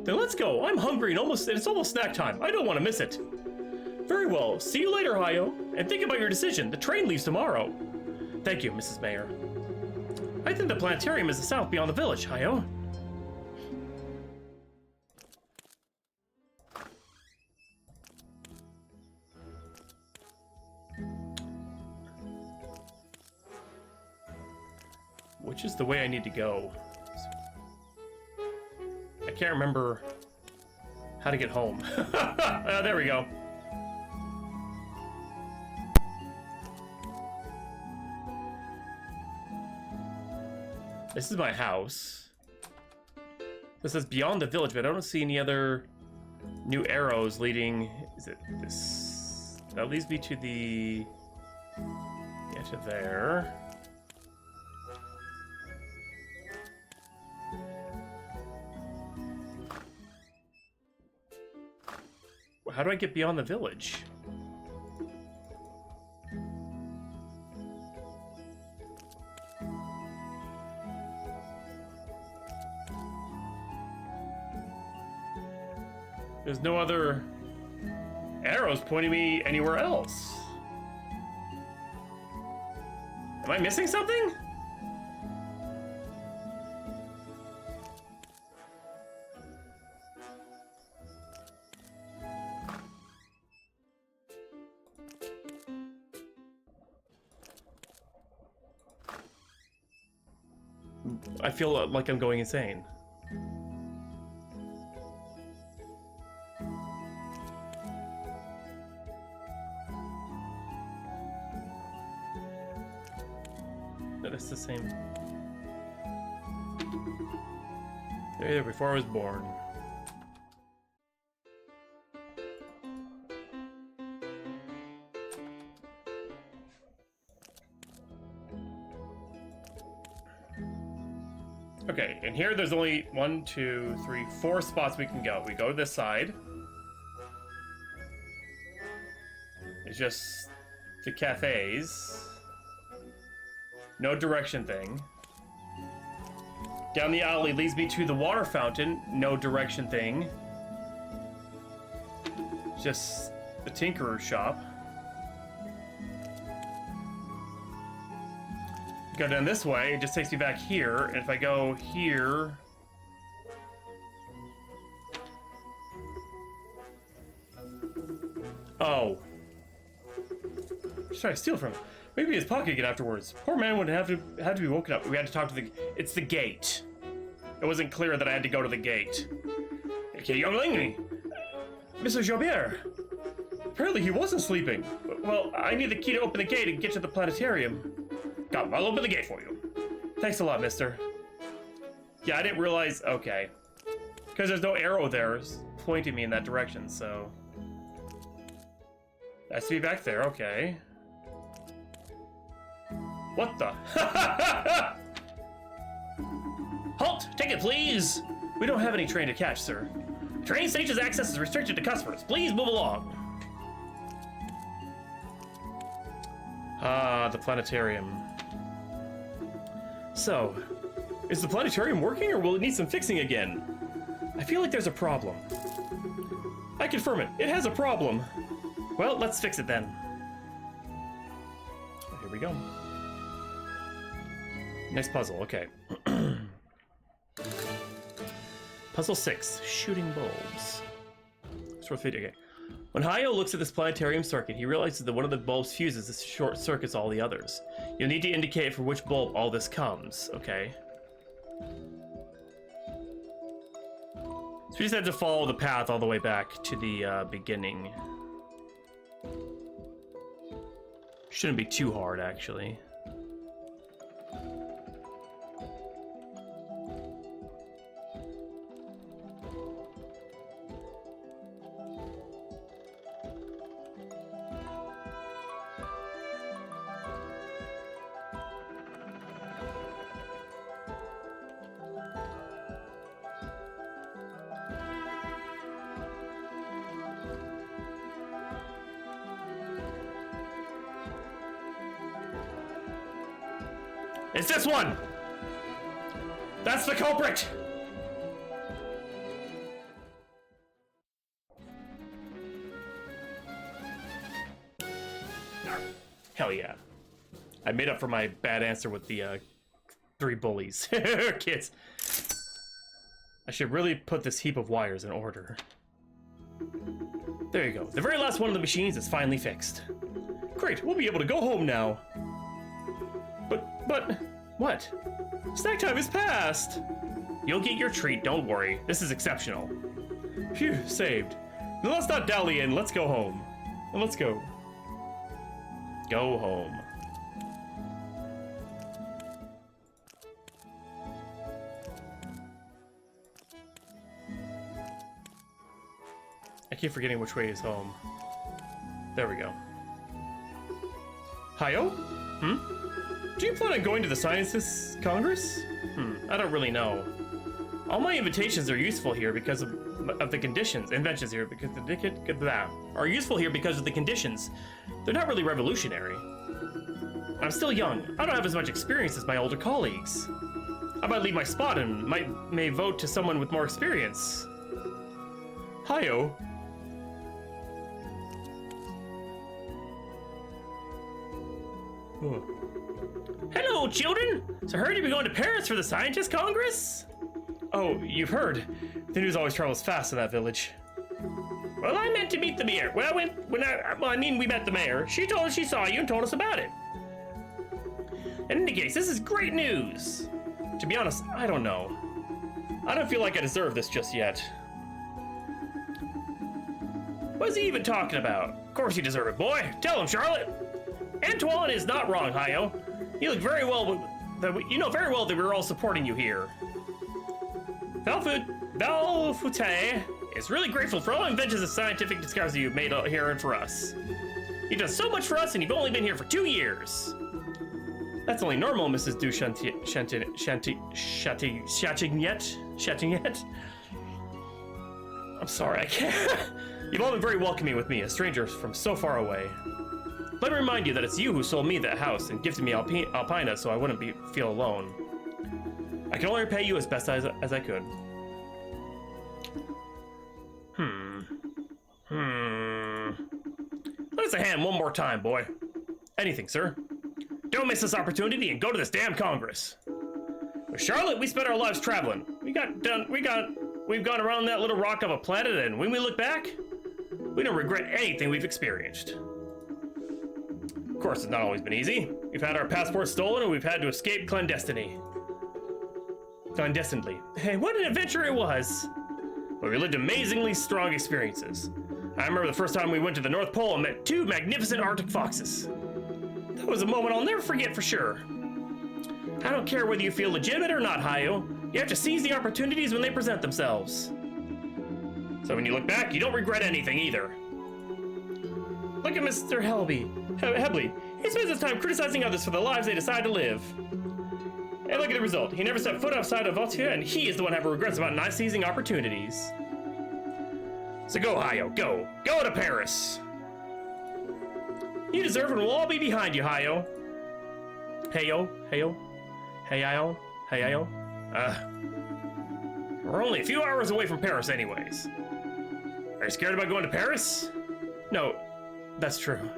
Then let's go. I'm hungry and it's almost snack time. I don't want to miss it. Very well. See you later, Hayo. And think about your decision. The train leaves tomorrow. Thank you, Mrs. Mayor. I think the planetarium is the south beyond the village, Hayo. Which is the way I need to go? I can't remember how to get home. There we go. This is my house. This says beyond the village, but I don't see any other new arrows leading. Is it this? That leads me to the... yeah, to there. How do I get beyond the village? There's no other arrows pointing me anywhere else. Am I missing something? I feel like I'm going insane. That's the same. There, before I was born. Okay, and here there's only 1, 2, 3, 4 spots we can go. We go to this side. It's just the cafes. No direction thing. Down the alley leads me to the water fountain. No direction thing. Just the tinkerer's shop. Go down this way, it just takes me back here, and if I go here... Oh. Just trying to steal from him. Maybe his pocket again afterwards. Poor man would have to be woken up. We had to talk to the... It's the gate. It wasn't clear that I had to go to the gate. Okay, youngling! Mr. Jobert! Apparently he wasn't sleeping. Well, I need the key to open the gate and get to the planetarium. Come, I'll open the gate for you. Thanks a lot, mister. Yeah, I didn't realize... Okay. Because there's no arrow there pointing me in that direction, so... Has to be back there, okay. What the? Halt! Take it, please! We don't have any train to catch, sir. Train station's access is restricted to customers. Please move along. Ah, the planetarium. So, is the planetarium working or will it need some fixing again? I feel like there's a problem. I confirm it. It has a problem. Well, let's fix it then. Here we go. Next puzzle, okay. Puzzle 6, shooting bulbs. Short video, okay. When Hayo looks at this planetarium circuit, he realizes that one of the bulb's fuses is short circuits all the others. You'll need to indicate for which bulb all this comes, okay? So we just had to follow the path all the way back to the beginning. Shouldn't be too hard, actually. It's this one! That's the culprit! Hell yeah. I made up for my bad answer with the 3 bullies. Kids. I should really put this heap of wires in order. There you go. The very last one of the machines is finally fixed. Great, we'll be able to go home now. But, what? Snack time is past! You'll get your treat, don't worry. This is exceptional. Phew, saved. Now let's not dally in, let's go home. Let's go. Go home. I keep forgetting which way is home. There we go. Hayo? Do you plan on going to the Sciences Congress? I don't really know. All my invitations are useful here because of the conditions. Inventions here because are useful here because of the conditions. They're not really revolutionary. I'm still young. I don't have as much experience as my older colleagues. I might leave my spot and may vote to someone with more experience. Hayo. Oh. Hello, children! So I heard you've been going to Paris for the Scientist Congress? Oh, you've heard. The news always travels fast in that village. Well, I meant to meet the mayor. Well, we met the mayor. She told us she saw you and told us about it. In any case, this is great news. To be honest, I don't know. I don't feel like I deserve this just yet. What's he even talking about? Of course you deserve it, boy. Tell him, Charlotte. Antoine is not wrong, Hayo. You look very well you know very well that we're all supporting you here. Valfute is really grateful for all inventions and scientific discoveries you've made out here and for us. You've done so much for us, and you've only been here for 2 years. That's only normal, Mrs. Du Chatignet. I'm sorry, I can't. You've all been very welcoming with me, a stranger from so far away. Let me remind you that it's you who sold me that house and gifted me Alpina so I wouldn't feel alone. I can only repay you as best as I could. Let us a hand one more time, boy. Anything, sir. Don't miss this opportunity and go to this damn Congress. With Charlotte, we spent our lives traveling. We've gone around that little rock of a planet, and when we look back, we don't regret anything we've experienced. Of course, it's not always been easy. We've had our passports stolen, and we've had to escape clandestinely. Hey, what an adventure it was! But we lived amazingly strong experiences. I remember the first time we went to the North Pole and met 2 magnificent Arctic foxes. That was a moment I'll never forget for sure. I don't care whether you feel legitimate or not, Hayo. You have to seize the opportunities when they present themselves. So when you look back, you don't regret anything either. Look at Mr. Hebley. He spends his time criticizing others for the lives they decide to live. And look at the result. He never stepped foot outside of Vautier, and he is the one having regrets about not seizing opportunities. So go, Hayo, go. Go to Paris. You deserve it, and we'll all be behind you, Hayo. Heyo. We're only a few hours away from Paris anyways. Are you scared about going to Paris? No, that's true.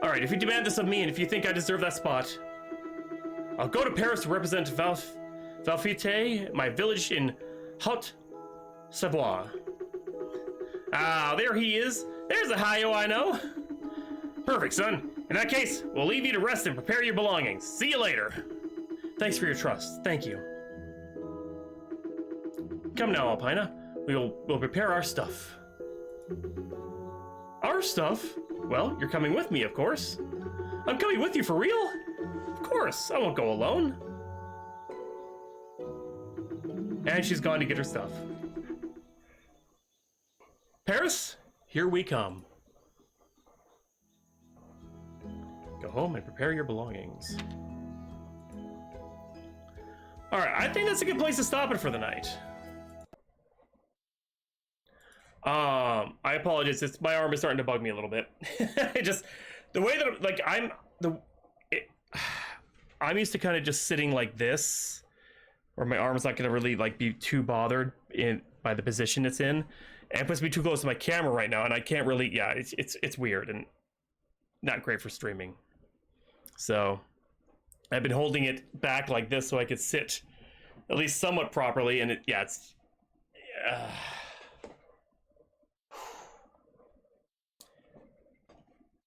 Alright, if you demand this of me and if you think I deserve that spot, I'll go to Paris to represent Valfite, my village in Haute-Savoie. Ah, there he is. There's a Hayo I know. Perfect, son. In that case, we'll leave you to rest and prepare your belongings. See you later. Thanks for your trust. Thank you. Come now, Alpina. We'll prepare our stuff. Our stuff? Well, you're coming with me, of course. I'm coming with you for real? Of course, I won't go alone. And she's gone to get her stuff. Paris, here we come. Go home and prepare your belongings. Alright, I think that's a good place to stop it for the night. I apologize, my arm is starting to bug me a little bit. The way that, like, I'm used to kind of just sitting like this, where my arm's not gonna really, like, be too bothered by the position it's in. And it puts me too close to my camera right now, and I can't really, yeah, it's weird and not great for streaming. So I've been holding it back like this so I could sit at least somewhat properly, and it's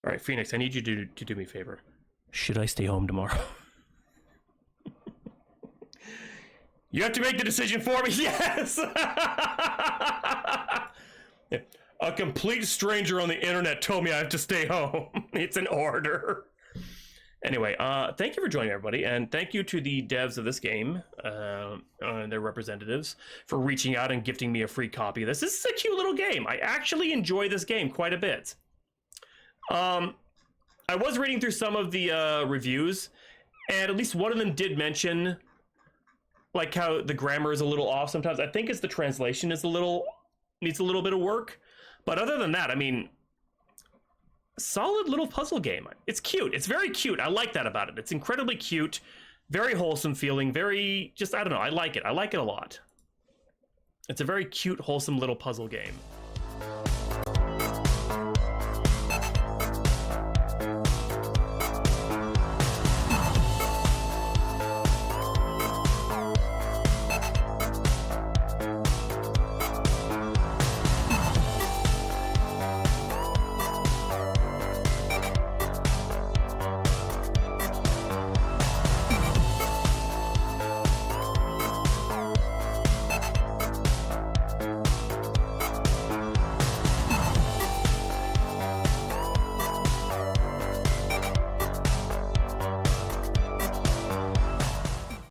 all right, Phoenix, I need you to do me a favor. Should I stay home tomorrow? You have to make the decision for me. Yes. A complete stranger on the internet told me I have to stay home. It's an order. Anyway, thank you for joining, everybody, and thank you to the devs of this game, and their representatives, for reaching out and gifting me a free copy of this. This is a cute little game. I actually enjoy this game quite a bit. I was reading through some of the reviews, and at least one of them did mention, like, how the grammar is a little off sometimes. I think it's the translation is needs a little bit of work. But other than that, I mean, solid little puzzle game. It's cute. It's very cute. I like that about it. It's incredibly cute, very wholesome feeling, very, just, I don't know. I like it. I like it a lot. It's a very cute, wholesome little puzzle game.